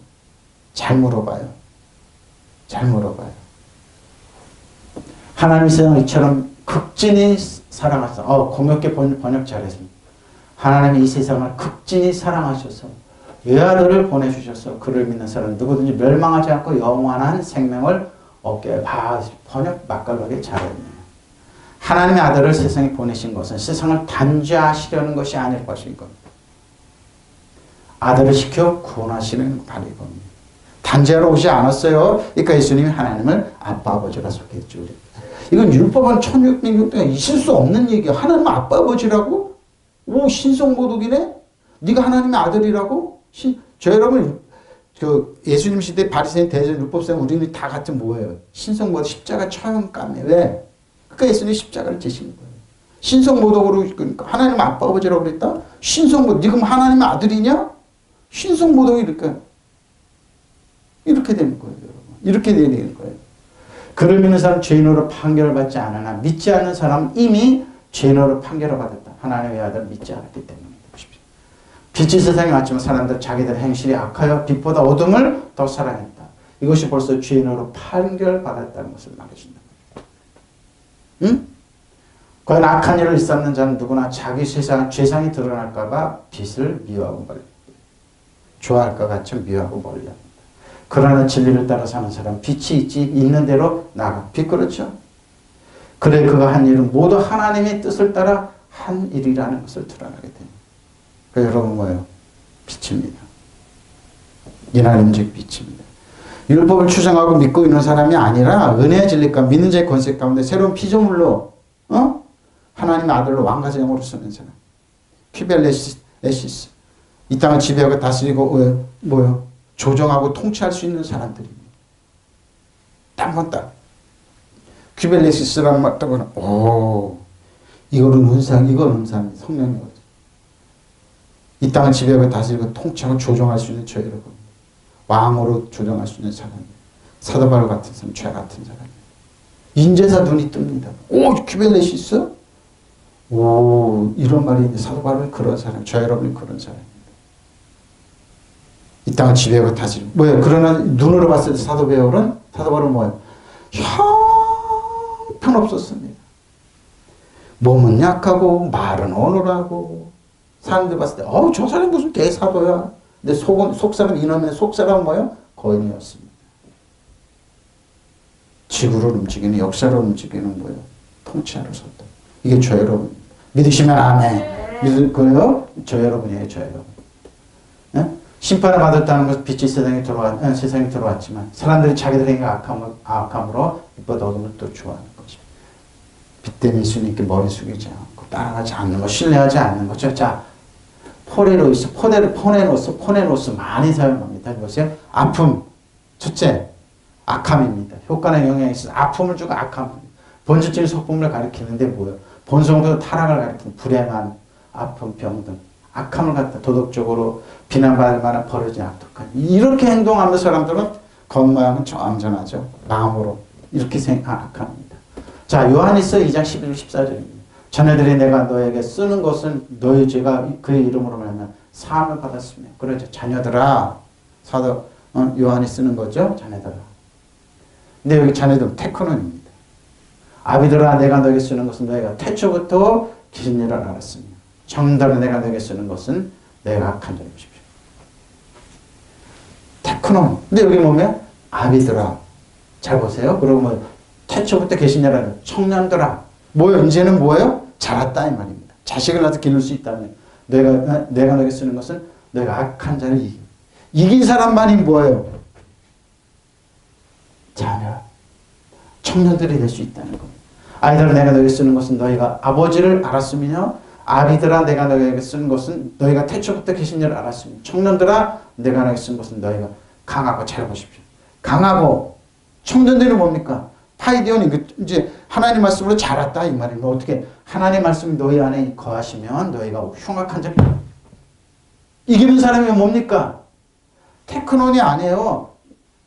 잘 물어봐요. 잘 물어봐요. 하나님 세상을 이처럼 극진히 사랑하셔서, 공역계 번역 잘했습니다. 하나님이 이 세상을 극진히 사랑하셔서 외아들을 보내주셔서 그를 믿는 사람 누구든지 멸망하지 않고 영원한 생명을 얻게 번역 맛깔나게 잘했네요. 하나님의 아들을 세상에 보내신 것은 세상을 단죄하시려는 것이 아닐 것인 겁니다. 아들을 시켜 구원하시는 바로 이겁니다. 단죄하러 오지 않았어요. 그러니까 예수님이 하나님을 아빠 아버지라 소개했죠. 이건 율법은 1600년 동안 있을 수 없는 얘기야. 하나님 아빠 아버지라고? 오, 신성모독이네? 네가 하나님의 아들이라고? 저 여러분 예수님 시대 바리새인 대전 율법상 우리는 다 같은 뭐예요? 신성모독 십자가 처형감이에요. 왜? 그러니까 예수님이 십자가를 지신 거예요. 신성모독으로 그러니까 하나님 아빠 아버지라고 그랬다? 신성모독 네가 하나님의 아들이냐? 신성모독이 이렇게 되는 거예요. 여러분. 이렇게 되는 거예요. 그를 믿는 사람 죄인으로 판결을 받지 않으나 믿지 않는 사람은 이미 죄인으로 판결을 받았다. 하나님의 아들을 믿지 않았기 때문에. 빛이 세상에 왔지만 사람들 자기들 행실이 악하여 빛보다 어둠을 더 사랑했다. 이것이 벌써 죄인으로 판결받았다는 것을 말해준다. 응? 과연 악한 일을 일삼는 자는 누구나 자기 죄상이 드러날까 봐 빛을 미워하고 멀리 좋아할 것 같이 미워하고 멀리합니다. 그러나 진리를 따라 사는 사람 빛이 있는 대로 나가. 빛 그렇죠? 그래 그가 한 일은 모두 하나님의 뜻을 따라 한 일이라는 것을 드러나게 됩니다. 그래서 여러분 뭐예요? 빛입니다. 하나님 즉 빛입니다. 율법을 추정하고 믿고 있는 사람이 아니라 은혜의 진리과 믿는 자의 권세 가운데 새로운 피조물로 하나님의 아들로 왕가제형으로 쓰는 사람. 퀴벨레시스. 이 땅을 지배하고 다스리고 뭐요? 조정하고 통치할 수 있는 사람들입니다. 딱 퀴벨레시스라는 말 딱 보면 이거는 은상, 이건 은상, 성령이거든요. 이 땅을 지배하고 다스리고 통치하고 조정할 수 있는 저 여러분. 왕으로 조정할 수 있는 사람. 사도 바울 같은 사람, 죄 같은 사람. 인제사 눈이 뜹니다. 퀴벨레시스? 이런 말이 있는데 사도 바울은 그런 사람, 저 여러분이 그런 사람입니다. 이 땅을 지배하고 다스리고. 뭐예요? 그러나 눈으로 봤을 때 사도 바울은 뭐예요? 형편없었습니다. 몸은 약하고 말은 어눌하고 사람들 봤을 때 저 사람이 무슨 대사도야. 근데 속사람 이놈의 속사람은 뭐예요? 거인이었습니다. 지구를 움직이는 역사를 움직이는 뭐예요? 통치하러 섰다. 이게 저 여러분. 믿으시면 아멘. 믿을 거예요? 저 여러분이에요. 저 여러분. 네? 심판을 받았다는 것은 빛이 세상에 들어왔지만 사람들이 자기들에게 악함으로 빛보다 어둠을 또 좋아하는 것입니다. 빛된 예수님께 머리 숙이지 않고 따라가지 않는 것, 신뢰하지 않는 것. 자, 포네노스 많이 사용합니다. 보세요. 아픔. 첫째, 악함입니다. 효과나 영향이 있어서 아픔을 주고 악함입니다. 본질적인 속품을 가리키는데 뭐예요? 본성도 타락을 가리키는 불행한 아픔, 병 등 악함을 갖다 도덕적으로 비난받을 만한 버려진 악독한 이렇게 행동하는 사람들은 겉모양은 점잖하죠. 마음으로 이렇게 악합니다. 자, 요한일서 2장 11절 14절입니다. 자네들이 내가 너에게 쓰는 것은 너희 죄가 그의 이름으로 말하면 사함을 받았으며. 그러죠. 자녀들아. 사도 요한이 쓰는 거죠. 자네들아. 근데 여기 자네들은 테크논입니다. 아비들아 내가 너에게 쓰는 것은 너희가 태초부터 계신 일을 알았으며 청년들아 내가 너에게 쓰는 것은 너희가 악한 자를 보십시오. 테크논. 근데 여기 보면 아비들아. 잘 보세요. 그리고 뭐 태초부터 계신 일을 청년들아. 뭐예요? 이제는 뭐예요? 자랐다 이 말입니다. 자식을 낳아서 기를 수 있다면 내가 너에게 쓰는 것은 너희가 악한 자를 이긴 사람만이 뭐예요? 자녀. 청년들이 될 수 있다는 겁니다. 아이들아 내가 너에게 쓰는 것은 너희가 아버지를 알았으며 아비들아 내가 너에게 쓰는 것은 너희가 태초부터 계신 일을 알았으며 청년들아 내가 너에게 쓰는 것은 너희가 강하고 잘 보십시오. 강하고 청년들은 뭡니까? 파이디언이 이제 하나님 말씀으로 자랐다 이 말입니다. 어떻게 하나님 말씀이 너희 안에 거하시면 너희가 흉악한 자 이기는 사람이 뭡니까? 테크논이 아니에요.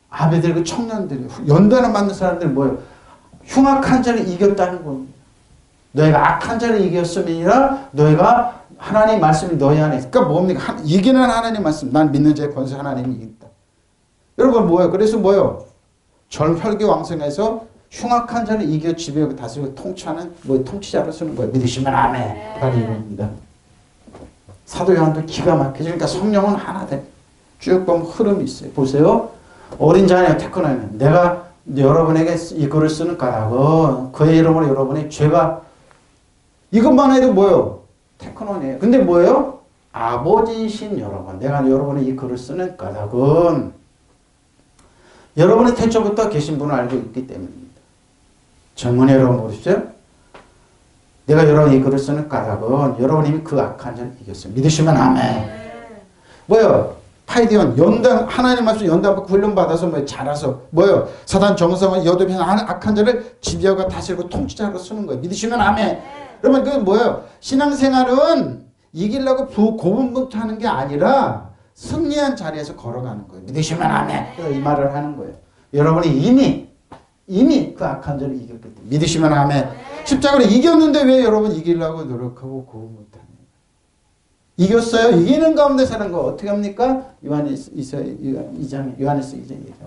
아비들 그 청년들이 연단을 받는 사람들 뭐예요? 흉악한 자를 이겼다는 겁니다. 너희가 악한 자를 이겼음이니라 너희가 하나님 말씀이 너희 안에 그러니까 뭡니까? 이기는 하나님 말씀. 난 믿는 자의 권세 하나님이 이긴다. 여러분 뭐예요? 그래서 뭐예요? 혈기왕성해서 흉악한 자를 이겨 지배하고 다스리고 통치하는 통치자로 쓰는 거예요. 믿으시면 아멘. 바로 이겁니다. 사도 요한도 기가 막히죠. 그러니까 성령은 하나 돼. 쭉 보면 흐름이 있어요. 보세요. 어린 자녀 테크노는 내가 여러분에게 이 글을 쓰는 까닭은 그의 이름으로 여러분의 죄가 이것만 해도 뭐예요? 테크논이에요. 근데 뭐예요? 아버지이신 여러분. 내가 여러분의 이 글을 쓰는 까닭은 여러분의 태초부터 계신 분을 알고 있기 때문입니다. 젊은이 여러분 보십시오. 내가 여러분이 이 글을 쓰는 까닭은 여러분이 이미 그 악한 자를 이겼어요. 믿으시면 아멘. 뭐예요? 파이디언 연단 하나님 말씀 연단받고 훈련받아서 뭐 자라서 뭐예요? 사단 정성을 여덟 악한 자를 지배하고 다스리고 통치자로 쓰는 거예요. 믿으시면 아멘. 그러면 그 뭐예요? 신앙생활은 이기려고 고분분투하는 게 아니라 승리한 자리에서 걸어가는 거예요. 믿으시면 아멘. 그래서 이 말을 하는 거예요. 여러분이 이미 그 악한 자를 이겼기 때문에 믿으시면 아멘. 십자가를 이겼는데 왜 여러분 이기려고 노력하고 고분분투하는 거예요? 이겼어요. 이기는 가운데 사는 거 어떻게 합니까? 요한일서 2장 얘기합니다.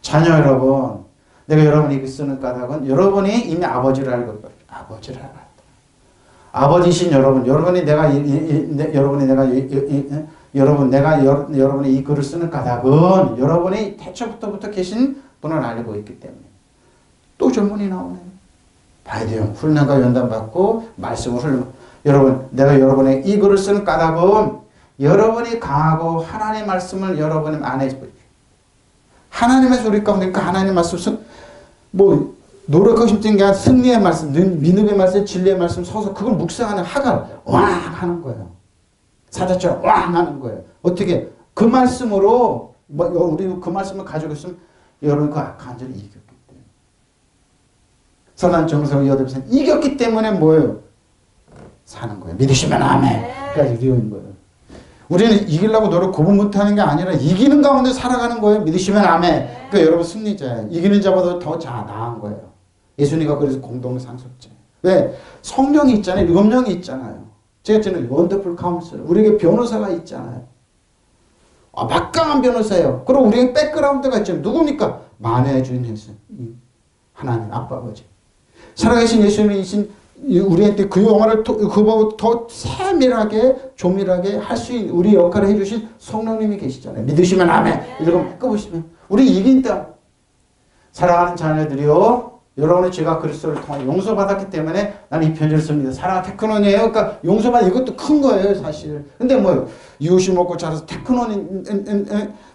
자녀 여러분, 내가 여러분이 쓰는 까닭은 여러분이 이미 아버지를 알고 있다. 아버지를 알았다. 아버지신 여러분, 여러분이 이 글을 쓰는 까닭은 여러분이 태초부터 계신 분을 알고 있기 때문에. 또 질문이 나오네요. 봐야 돼요. 훈련과 연단 받고 말씀을 여러분, 내가 여러분의 이 글을 쓰는 까닭은 여러분이 강하고 하나님의 말씀을 여러분 안에 하나님의 소리 가운데 그 하나님의 말씀 뭐 노력하고 싶은 게 아니라 승리의 말씀, 믿음의 말씀, 진리의 말씀 서서 그걸 묵상하는 하갈 왕 하는 거예요. 사자처럼 왕 하는 거예요. 어떻게 그 말씀으로 우리 그 말씀을 가지고 있으면 여러분 그 악한 자를 이겼기 때문에 선한 정성을 여덟 이겼기 때문에 뭐예요? 사는 거예요. 믿으시면 아멘까지 이루는 거예요. 우리는 이기려고 노력 고분 못하는 게 아니라 이기는 가운데 살아가는 거예요. 믿으시면 아멘. 그러니까 여러분 승리자예요. 이기는 자보다 더 나은 거예요. 예수님과 그래서 공동 상속자예요. 왜? 성령이 있잖아요. 율법령이 있잖아요. 제가 저는 원더풀 카운슬 우리에게 변호사가 있잖아요. 막강한 변호사예요. 그리고 우리에게 백그라운드가 있잖아요. 누굽니까? 만회의 주인 예수. 하나님 아빠 아버지. 살아계신 예수님이신 우리한테 그 영화를 그보다 더 세밀하게 조밀하게 할 수 있는 우리 역할을 해주신 성령님이 계시잖아요. 믿으시면 아멘. 이러면 꺼보시면 우리 이긴다. 사랑하는 자녀들이요. 여러분의 죄가 그리스도를 통해 용서받았기 때문에 나는 이 편지를 씁니다. 사랑하는 테크논이에요. 그러니까 용서받은 이것도 큰 거예요. 사실. 근데 뭐요? 이웃이 먹고 자라서 테크논이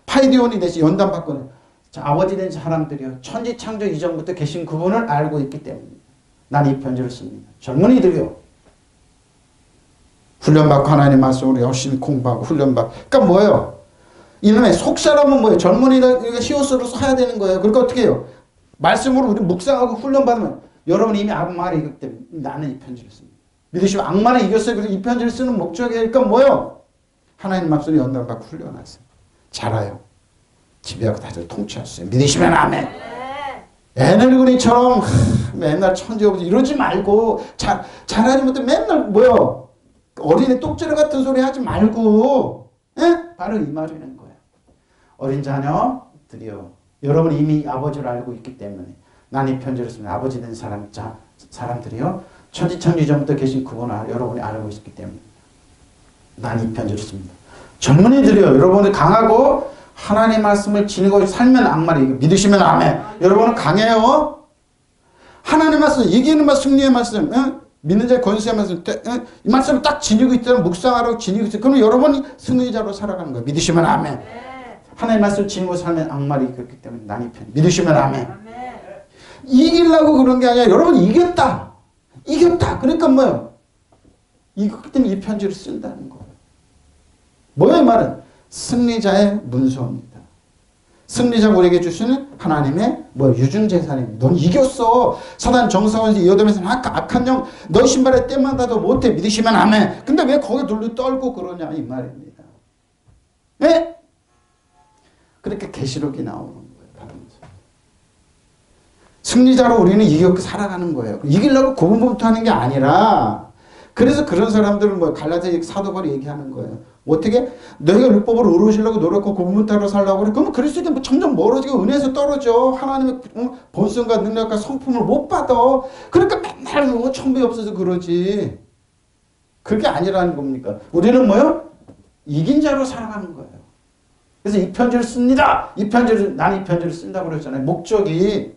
파이디온이 되시 연단받거든요. 자, 아버지 된 사람들이요. 천지창조 이전부터 계신 그분을 알고 있기 때문입니다. 난 이 편지를 씁니다. 젊은이들이요. 훈련받고 하나님 말씀으로 열심히 공부하고 훈련받고. 그러니까 뭐예요? 이놈의 속사람은 뭐예요? 젊은이가 히오스로서 해야 되는 거예요. 그러니까 어떻게 해요? 말씀으로 우리 묵상하고 훈련받으면 여러분이 이미 악마를 이겼기 때문에 나는 이 편지를 씁니다. 믿으시면 악마를 이겼어요. 그래서 이 편지를 쓰는 목적이 그러니까 뭐예요? 하나님 말씀을 연단받고 훈련하세요. 잘해요. 지배하고 다들 통치하세요. 믿으시면 아멘. 애늙은이처럼 맨날 천지어부지 이러지 말고 잘하지 못해 맨날 뭐요? 어린애 똑지러 같은 소리 하지 말고 에? 바로 이 말이라는 거예요. 어린 자녀들이요. 여러분이 이미 아버지를 알고 있기 때문에 난 이 편지를 씁니다. 아버지 된 사람들이요. 천지창조 전부터 계신 그분을 여러분이 알고 있기 때문에 난 이 편지를 씁니다. 젊은이들이요. 여러분이 강하고 하나님 말씀을 지니고 살면 악마를 이겨. 믿으시면 아멘. 여러분은 강해요. 하나님 말씀, 이기는 말씀, 승리의 말씀, 믿는 자의 권세의 말씀, 이 말씀을 딱 지니고 있다면 묵상하라고 지니고 있어요. 그러면 여러분이 승리자로 살아가는 거예요. 믿으시면 아멘. 하나님 말씀을 지니고 살면 악마를 이겼기 때문에 난 이 편. 믿으시면 아멘. 이기려고 그런 게 아니라 여러분이 이겼다. 이겼다. 그러니까 뭐예요? 이겼기 때문에 이 편지를 쓴다는 거예요. 뭐예요 말은? 승리자의 문서입니다. 승리자가 우리에게 주시는 하나님의 유증재산입니다. 넌 이겼어. 사단 정사원에서 이어되면서 악한 영 너 신발에 때만 닿아도 못해. 믿으시면 아멘. 근데 왜 거기에 둘러 떨고 그러냐 이 말입니다. 네? 그렇게 계시록이 나오는 거예요. 승리자로 우리는 이겼고 살아가는 거예요. 이기려고 고분고분하는 게 아니라 그래서 그런 사람들은 갈라디아 사도 바울이 얘기하는 거예요. 어떻게 너희가 율법으로 의로우시려고 노력하고 고분고분하러 살려고 그래? 그러면 그리스도께 점점 멀어지고 은혜에서 떨어져. 하나님의 본성과 능력과 성품을 못 받아. 그러니까 맨날 천국이 없어서 그러지. 그게 아니라는 겁니까? 우리는 뭐요? 이긴 자로 살아가는 거예요. 그래서 이 편지를 씁니다. 난 이 편지를 쓴다고 그랬잖아요. 목적이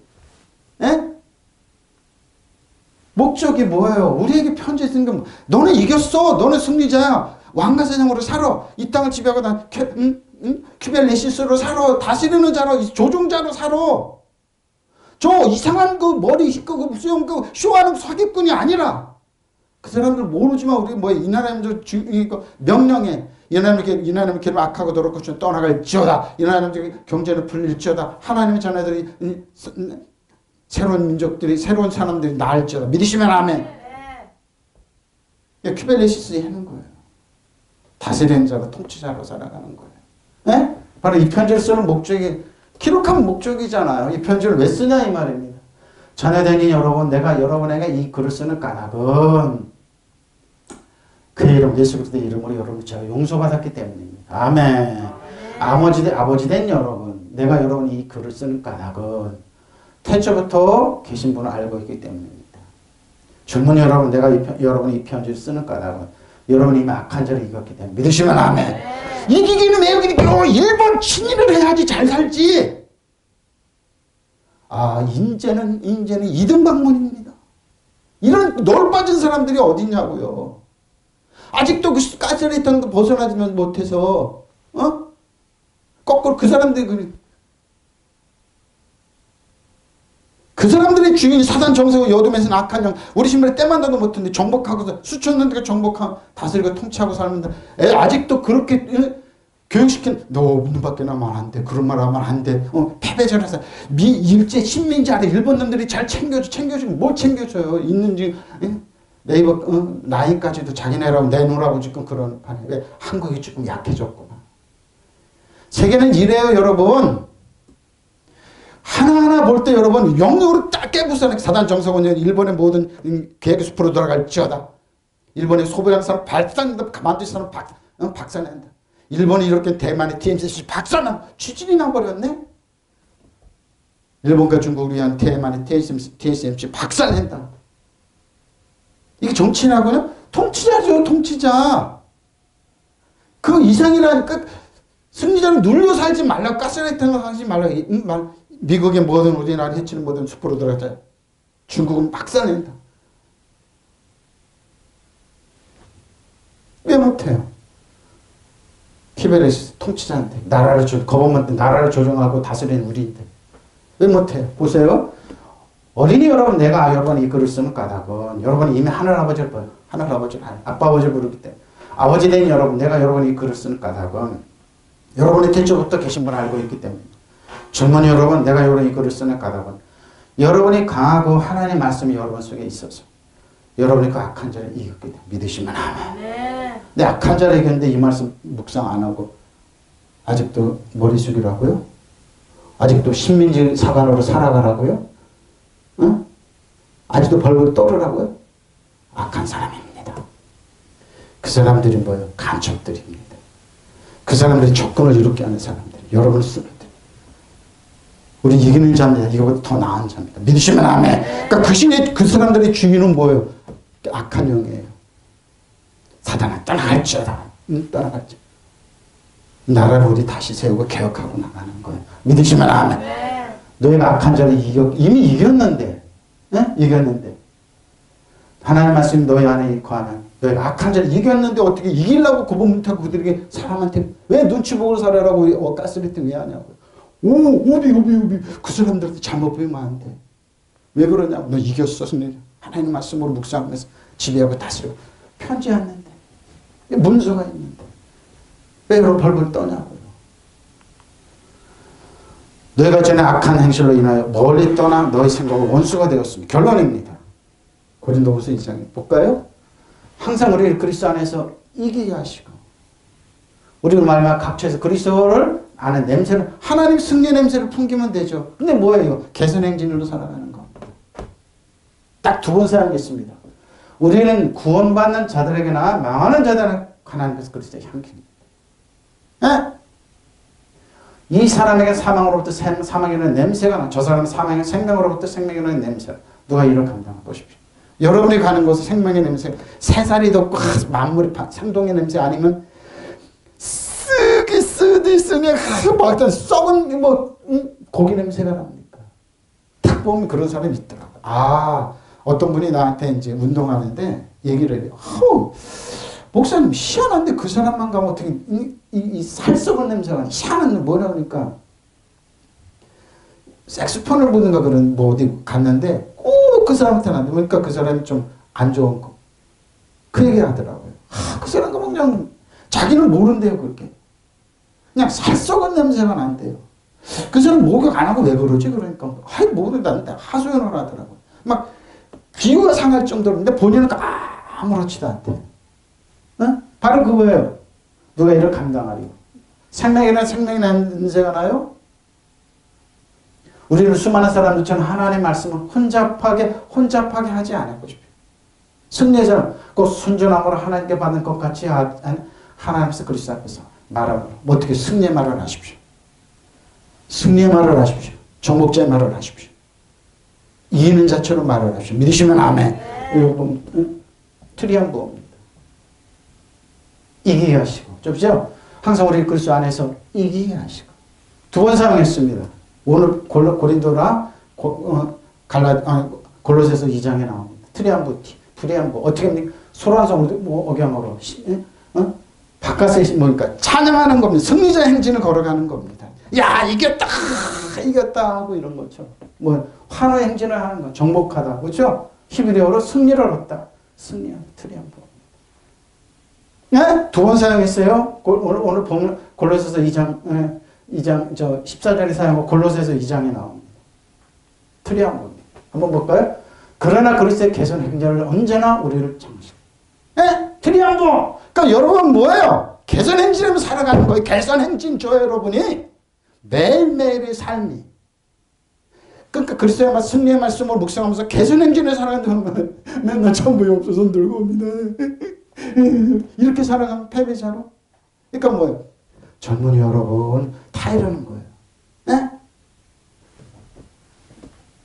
목적이 뭐예요? 우리에게 편지 쓰는 게 너는 이겼어. 너는 승리자야. 왕과 사냥으로 살아. 이 땅을 지배하고 난 큐벨리시스로 살아. 다스리는 자로 조종자로 살아. 저 이상한 그 머리 그 수영 그 쇼하는 사기꾼이 아니라 그 사람들 모르지만 우리 이 나라는 명령에 이 나라는 길을 악하고 더럽고 떠나갈지어다. 이 나라는 경제는 풀릴지어다. 하나님의 자녀들이 새로운 민족들이 새로운 사람들이 나을지어다. 믿으시면 아멘. 큐벨리시스 하는 거예요. 다스리는 자로 통치자로 살아가는 거예요. 네? 바로 이 편지를 쓰는 목적이 기록한 목적이잖아요. 이 편지를 왜 쓰냐 이 말입니다. 자녀되니 여러분 내가 여러분에게 이 글을 쓰는 까닭은 그의 이름 예수 그리스도의 이름으로 여러분 제가 용서받았기 때문입니다. 아멘. 아버지 된 여러분 내가 여러분이 이 글을 쓰는 까닭은 태초부터 계신 분을 알고 있기 때문입니다. 젊은 여러분 내가 여러분이 이 편지를 쓰는 까닭은 여러분이 이미 악한 자를 이겼기 때문에 믿으시면 아멘. 이기기는 왜 이기기로 일본 친일을 해야지 잘 살지. 인제는 이등방문입니다. 이런 널 빠진 사람들이 어딨냐고요. 아직도 그 까칠했던 거 벗어나지 못해서 거꾸로 그 사람들이 그 사람들의 주인이 사단 정세고 여둠에서는 악한 영. 우리 신발에 때만 놔도 못했는데 정복하고서 수천 년대가 정복하고 다스리고 통치하고 살는데 아직도 그렇게 교육시킨 너 문 밖에 나면 안 돼. 그런 말 하면 안 돼. 패배전에서 일제 식민지한테 일본 놈들이 잘 챙겨주고 뭘 챙겨줘요. 있는지 네이버 나이까지도 자기네라고 내놓으라고 지금 그런 판에 왜 한국이 조금 약해졌구나. 세계는 이래요 여러분. 하나하나 볼 때 여러분 영역으로 딱 깨부수는 사단 정석원은 일본의 모든 계획의 숲으로 돌아갈지어다. 일본의 소비하는 사람 발산한다. 가만두는 사람 박살낸다. 일본이 이렇게 대만의 TMC 박살난 취질이 나버렸네. 일본과 중국을 위한 대만의 TSMC 박살낸다. 이게 정치라고요? 통치자죠. 통치자. 그 이상이라니까 승리자는 눌려 살지 말라고 가스라이팅을 하지 말라고 미국의 뭐든 우리나라 해치는 뭐든 숲으로 들어가자. 중국은 박살낸다. 왜 못해요? 티베리스 통치자인데 나라를 거버먼트 나라를 조정하고 다스리는 우리인데 왜 못해요? 보세요. 어린이 여러분 내가 여러분 이 글을 쓰는 까닭은 여러분이 이미 하늘아버지를 봐요. 하늘아버지를 아빠 아버지를 부르기 때문에 아버지 된 여러분 내가 여러분이 이 글을 쓰는 까닭은 여러분의 태초부터 계신 분을 알고 있기 때문에 젊은 여러분 내가 여러분 이 글을 쓰는 까닭은 여러분이 강하고 하나님의 말씀이 여러분 속에 있어서 여러분이 그 악한 자를 이겼기 때문에 믿으시면 아멘. 네. 근데 악한 자를 이겼는데 이 말씀 묵상 안 하고 아직도 머리 숙이라고요? 아직도 식민지 사관으로 살아가라고요? 응? 아직도 벌벌 떠르라고요? 악한 사람입니다. 그 사람들이 뭐예요? 간첩들입니다. 그 사람들이 접근을 이롭게 하는 사람들. 여러분을 쓰는 들. 우리 이기는 자입니다. 이거보다 더 나은 자입니다. 믿으시면 아멘. 그러니까 그 사람들의 주인은 뭐예요? 악한 영이에요. 사단아 떠나갈지어다. 떠나갈지. 나라를 우리 다시 세우고 개혁하고 나가는 거예요. 믿으시면 아멘. 네. 너희가 악한 자를 이미 이겼는데, 네? 이겼는데 하나님 말씀이 너희 안에 거하면 너희가 악한 자를 이겼는데 어떻게 이기려고 고분 못하고 그들에게 사람한테 왜 눈치 보고 살아라고 가스레팅 왜 하냐고요. 오비 그 사람들한테 잘못 보이면 안 돼. 왜 그러냐고. 너 이겼어. 하나님 말씀으로 묵상하면서 지배하고 다스리고 편지 않는데 문서가 있는데 왜 그런 벌벌 떠냐고요. 너희가 전에 악한 행실로 인하여 멀리 떠나 너희 생각과 원수가 되었습니다. 결론입니다. 고린도후서 1장 볼까요? 항상 우리를 그리스도 안에서 이기게 하시고 우리가 말마 각처에서 그리스도를 아는 냄새를 하나님 승리의 냄새를 풍기면 되죠. 근데 뭐예요? 개선행진으로 살아가는 거. 딱 두 번 사용했습니다. 우리는 구원받는 자들에게나 망하는 자들에게 하나님께서 그리스도의 향기입니다. 이 사람에게 사망으로부터 사망이라는 냄새가 나. 저 사람은 사망의 생명으로부터 생명이라는 냄새. 누가 이를 감당해 보십시오. 여러분이 가는 곳은 생명의 냄새. 새살이 돋고 만물이 생동의 냄새 아니면 쓰니 막 썩은 고기 냄새가 납니까? 딱 보면 그런 사람이 있더라고요. 어떤 분이 나한테 이제 운동하는데 얘기를 해요. 목사님 희한한데 그 사람만 가면 어떻게 이 살썩은 냄새가 희한한 뭐라 그러니까 색소폰을 부는가 그런 뭐 어디 갔는데 꼭 그 사람한테 안 돼. 그러니까 그 사람이 좀 안 좋은 거. 그 얘기 하더라고요. 그 사람 가면 그냥 자기는 모른대요 그렇게. 그냥 살썩은 냄새가 난대요. 그 사람 목욕 안 하고 왜 그러지? 그러니까 모른다는데 하소연을 하더라고요. 막 기후가 상할 정도로. 근데 본인은 아무렇지도 않대. 바로 그거예요. 누가 이를 감당하리고. 생명이나 생명이 냄새가 나요? 우리는 수많은 사람들처럼 하나님의 말씀을 혼잡하게 하지 않고 싶어요. 승리자는 그 순전함으로 하나님께 받는 것 같이 하나님께서 그리스도 앞에서 말하고 어떻게 승리의 말을 하십시오. 승리의 말을 하십시오. 정복자의 말을 하십시오. 이기는 자처럼 말을 하십시오. 믿으시면 아멘. 이거 보면 트리안부어입니다. 이기게 하시고. 좁죠? 항상 우리 그리스도 안에서 이기게 하시고. 두 번 사용했습니다. 오늘 고린도나 골로새서 2장에 나옵니다. 트리안부 어떻게 합니까? 소란성을 뭐 억양으로 바깥에 뭐니까 찬양하는 겁니다. 승리자 행진을 걸어가는 겁니다. 야 이겼다 이겼다 하고 이런 것처럼 뭐 환호 행진을 하는 거 정복하다 그렇죠? 히브리어로 승리를 얻었다. 승리한 트리엄프. 네? 두 번 사용했어요. 오늘 보면 골로새서 2장 14절에 사용하고 골로새서 2장에 나옵니다. 트리엄프입니다. 한번 볼까요? 그러나 그리스도의 개선 행전을 언제나 우리를 장식. 네? 트리엄프. 그러니까 여러분 뭐예요? 개선 행진으로 살아가는 거예요. 개선 행진죠 여러분이. 매일매일의 삶이. 그러니까 그리스도의 말 승리의 말씀을 묵상하면서 개선 행진을 살아가는 맨날 전부에 없어서 들고 옵니다. 이렇게 살아가면 패배자로. 그러니까 뭐예요? 젊은이 여러분 다 이러는 거예요. 네?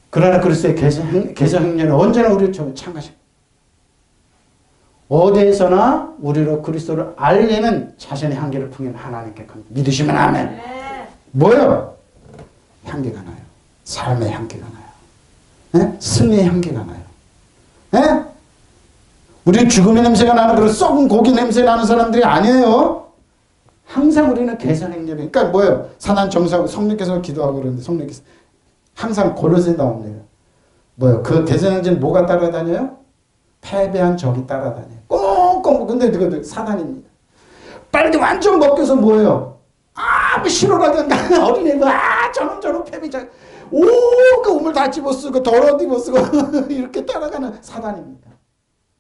그러나 그리스도의 개선 행렬은 언제나 우리를 참가십니다. 어디에서나 우리로 그리스도를 알리는 자신의 향기를 풍기는 하나님께 믿으시면 아멘. 뭐요? 향기가 나요. 삶의 향기가 나요. 네? 승리의 향기가 나요. 네? 우리는 죽음의 냄새가 나는 그런 썩은 고기 냄새 나는 사람들이 아니에요. 항상 우리는 개선 행렬이. 그러니까 뭐예요? 사단 정상 성령께서 기도하고 그러는데 성령께서 항상 골로새 나옵니다. 뭐예요? 그 개선 행진 뭐가 따라다녀요? 패배한 적이 따라다녀요. 꽁꽁. 근데 그거 사단입니다. 빨리 완전 먹혀서 뭐예요? 뭐 싫어라든가 어린애가 저놈 패배자. 그 우물 다 집어쓰고 더러운 입어쓰고 이렇게 따라가는 사단입니다.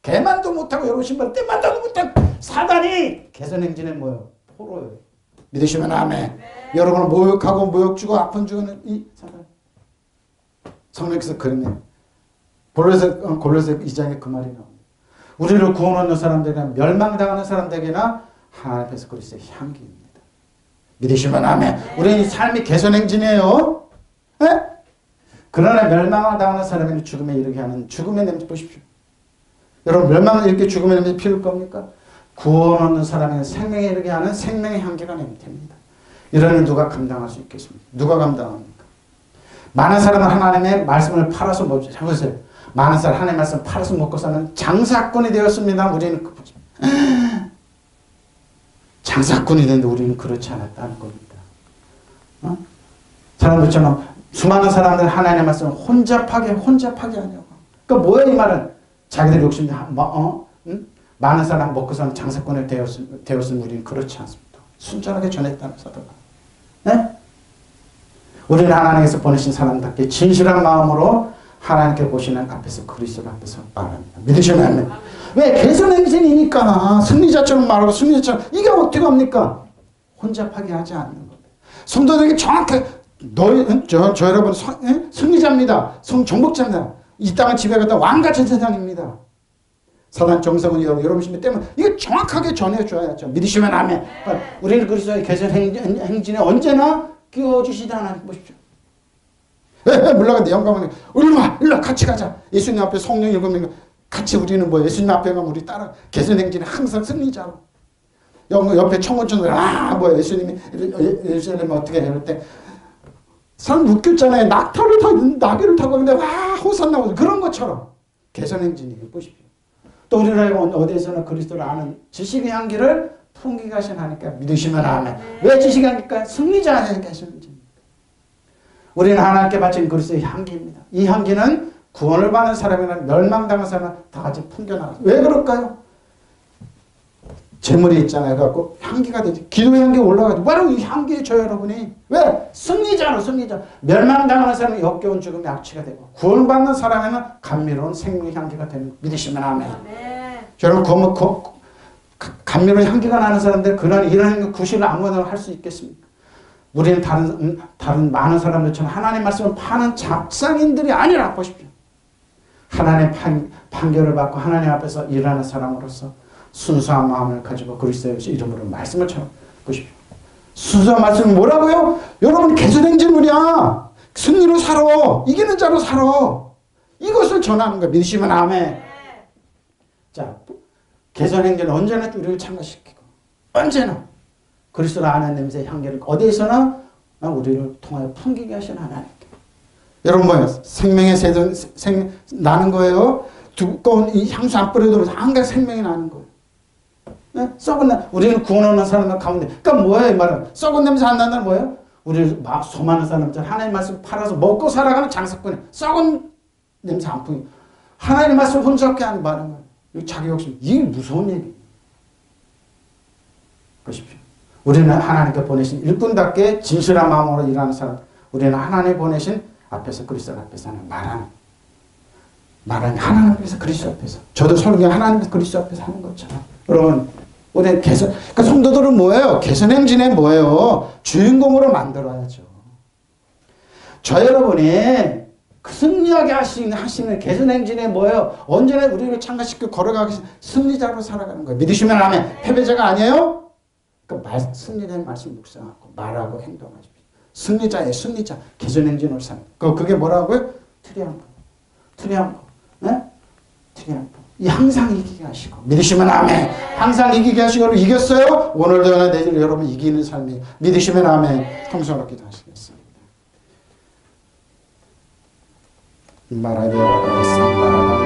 개만도 못하고 여러분 신발 때만도 못하고 사단이 개선 행진에 뭐예요? 포로예요. 믿으시면 아멘. 네. 여러분을 모욕하고 모욕 주고 아픈 주는 이 사단. 성령께서 그랬네. 골로새 2장에 그 말이 나옵니다. 우리를 구원 얻는 사람들이나 멸망당하는 사람들에게나 하나님 앞에서 그리스도의 향기입니다. 믿으시면 아멘. 네. 우리는 삶이 개선 행진이에요. 네? 그러나 멸망을 당하는 사람에게 죽음에 이르게 하는 죽음의 냄새 보십시오. 여러분 멸망을 이렇게 죽음의 냄새 피울 겁니까? 구원 얻는 사람에게 생명에 이르게 하는 생명의 향기가 냄새입니다. 이러니 누가 감당할 수 있겠습니까? 누가 감당합니까? 많은 사람은 하나님의 말씀을 팔아서 먹죠. 잘 보세요. 많은 사람 하나님의 말씀 팔아서 먹고 사는 장사꾼이 되었습니다. 우리는 장사꾼이 됐는데 우리는 그렇지 않았다는 겁니다. 사람들처럼 수많은 사람들은 하나님의 말씀을 혼잡하게 하냐고. 그러니까 뭐예요 이 말은? 자기들 욕심이 많은 사람 먹고 사는 장사꾼이 되었으면 우리는 그렇지 않습니다. 순전하게 전했다는 사도가. 네? 우리는 하나님께서 보내신 사람답게 진실한 마음으로 하나님께 보시는 앞에서 그리스도 앞에서 말합니다. 믿으시면 안 돼요. 왜? 개선 행진이니까 승리자처럼 말하고 승리자처럼 이게 어떻게 합니까? 혼잡하게 하지 않는 겁니다. 성도들에게 정확하게 저 여러분 승리자입니다. 정복자입니다. 이 땅을 지배하다 왕같은 세상입니다. 사단 정성은 여러분 심리 때문에 이거 정확하게 전해줘야죠. 믿으시면 아멘. 우리는 그리스도의 개선 행진에 언제나 끼워주시다 하나님 보십시오. 물러간다. 영감은 일로 와 같이 가자. 예수님 앞에 성령 7명 같이 우리는 뭐 예수님 앞에 가면 우리 따라 개선 행진에 항상 승리자로. 옆에 청원천들 뭐 예수님이 어떻게 이럴 때 사람 웃겼잖아요. 나귀를 타고 근데 호산나 그런 것처럼 개선 행진이에요. 보십시오. 또 우리나라가 어디에서나 그리스도를 아는 지식의 향기를 풍기게 하시나니까 믿으시면 아멘. 왜 지식의 향기일까요? 승리자 하니까 승리자입니다. 우리는 하나님께 바친 그리스도의 향기입니다. 이 향기는 구원을 받는 사람이나 멸망당한 사람은 다 같이 풍겨나가요. 왜 그럴까요? 재물이 있잖아요. 그래갖고 향기가 되지. 기도의 향기가 올라가죠. 바로 이 향기에 저 여러분이. 왜? 승리자. 멸망당하는 사람은 역겨운 죽음의 악취가 되고 구원받는 사람에는 감미로운 생명의 향기가 되는 믿으시면 아멘. 여러분 감미로운 향기가 나는 사람들 이런 구실을 아무나 할 수 있겠습니까? 우리는 다른 많은 사람들처럼 하나님 말씀을 파는 잡상인들이 아니라 보십시오. 하나님의 판결을 받고 하나님 앞에서 일하는 사람으로서 순수한 마음을 가지고 그리스도의 이름으로 말씀을 전하 보십시오. 순수한 말씀은 뭐라고요? 여러분 개선행진물이야. 승리로 살아. 이기는 자로 살아. 이것을 전하는 거야. 믿으시면 아멘. 자, 개선행진은 언제나 우리를 참가시키고 언제나 그리스도를 아는 냄새의 향기를 어디에서나 우리를 통하여 풍기게 하시는 하나님께. 여러분 뭐예요? 생명의 새 나는 거예요. 두꺼운 이 향수 안 뿌려도 한가 생명이 나는 거예요. 네? 썩은 냄새. 우리는 구원하는 사람들 가운데. 그러니까 뭐예요, 이 말은? 썩은 냄새 안 난다는 뭐예요? 우리 막 수많은 사람들 하나님 말씀 팔아서 먹고 살아가는 장사꾼이 썩은 냄새 안 풍기. 하나님 말씀 혼잡게 하는 말인 거예요. 자기 욕심. 이게 무서운 얘기. 보십시오. 우리는 하나님께 보내신 일꾼답게 진실한 마음으로 일하는 사람. 우리는 하나님 보내신 앞에서 그리스도 앞에서 하는 말하는 하나님 앞에서 그리스도 앞에서. 저도 설교 하나님 그리스도 앞에서 하는 것처럼. 여러분, 우리는 개선. 그러니까 성도들은 뭐예요? 개선행진에 뭐예요? 주인공으로 만들어야죠. 저 여러분이 그 승리하게 하시는 개선행진에 뭐예요? 언제나 우리를 참가시켜 걸어가기 승리자로 살아가는 거예요. 믿으시면 아멘. 패배자가 아니에요? 그 승리된 말씀 묵상하고 말하고 행동하십시오. 승리자예요. 승리자. 개선행진으로 사는. 그게 뭐라고요? 트리암프. 네? 트리암프. 이 항상 이기게 하시고 믿으시면 아멘. 항상 이기게 하시고 이겼어요? 오늘도 내일 여러분 이기는 삶이 믿으시면 아멘. 통성으로 기도하시겠습니다. 말하게 하겠습니다.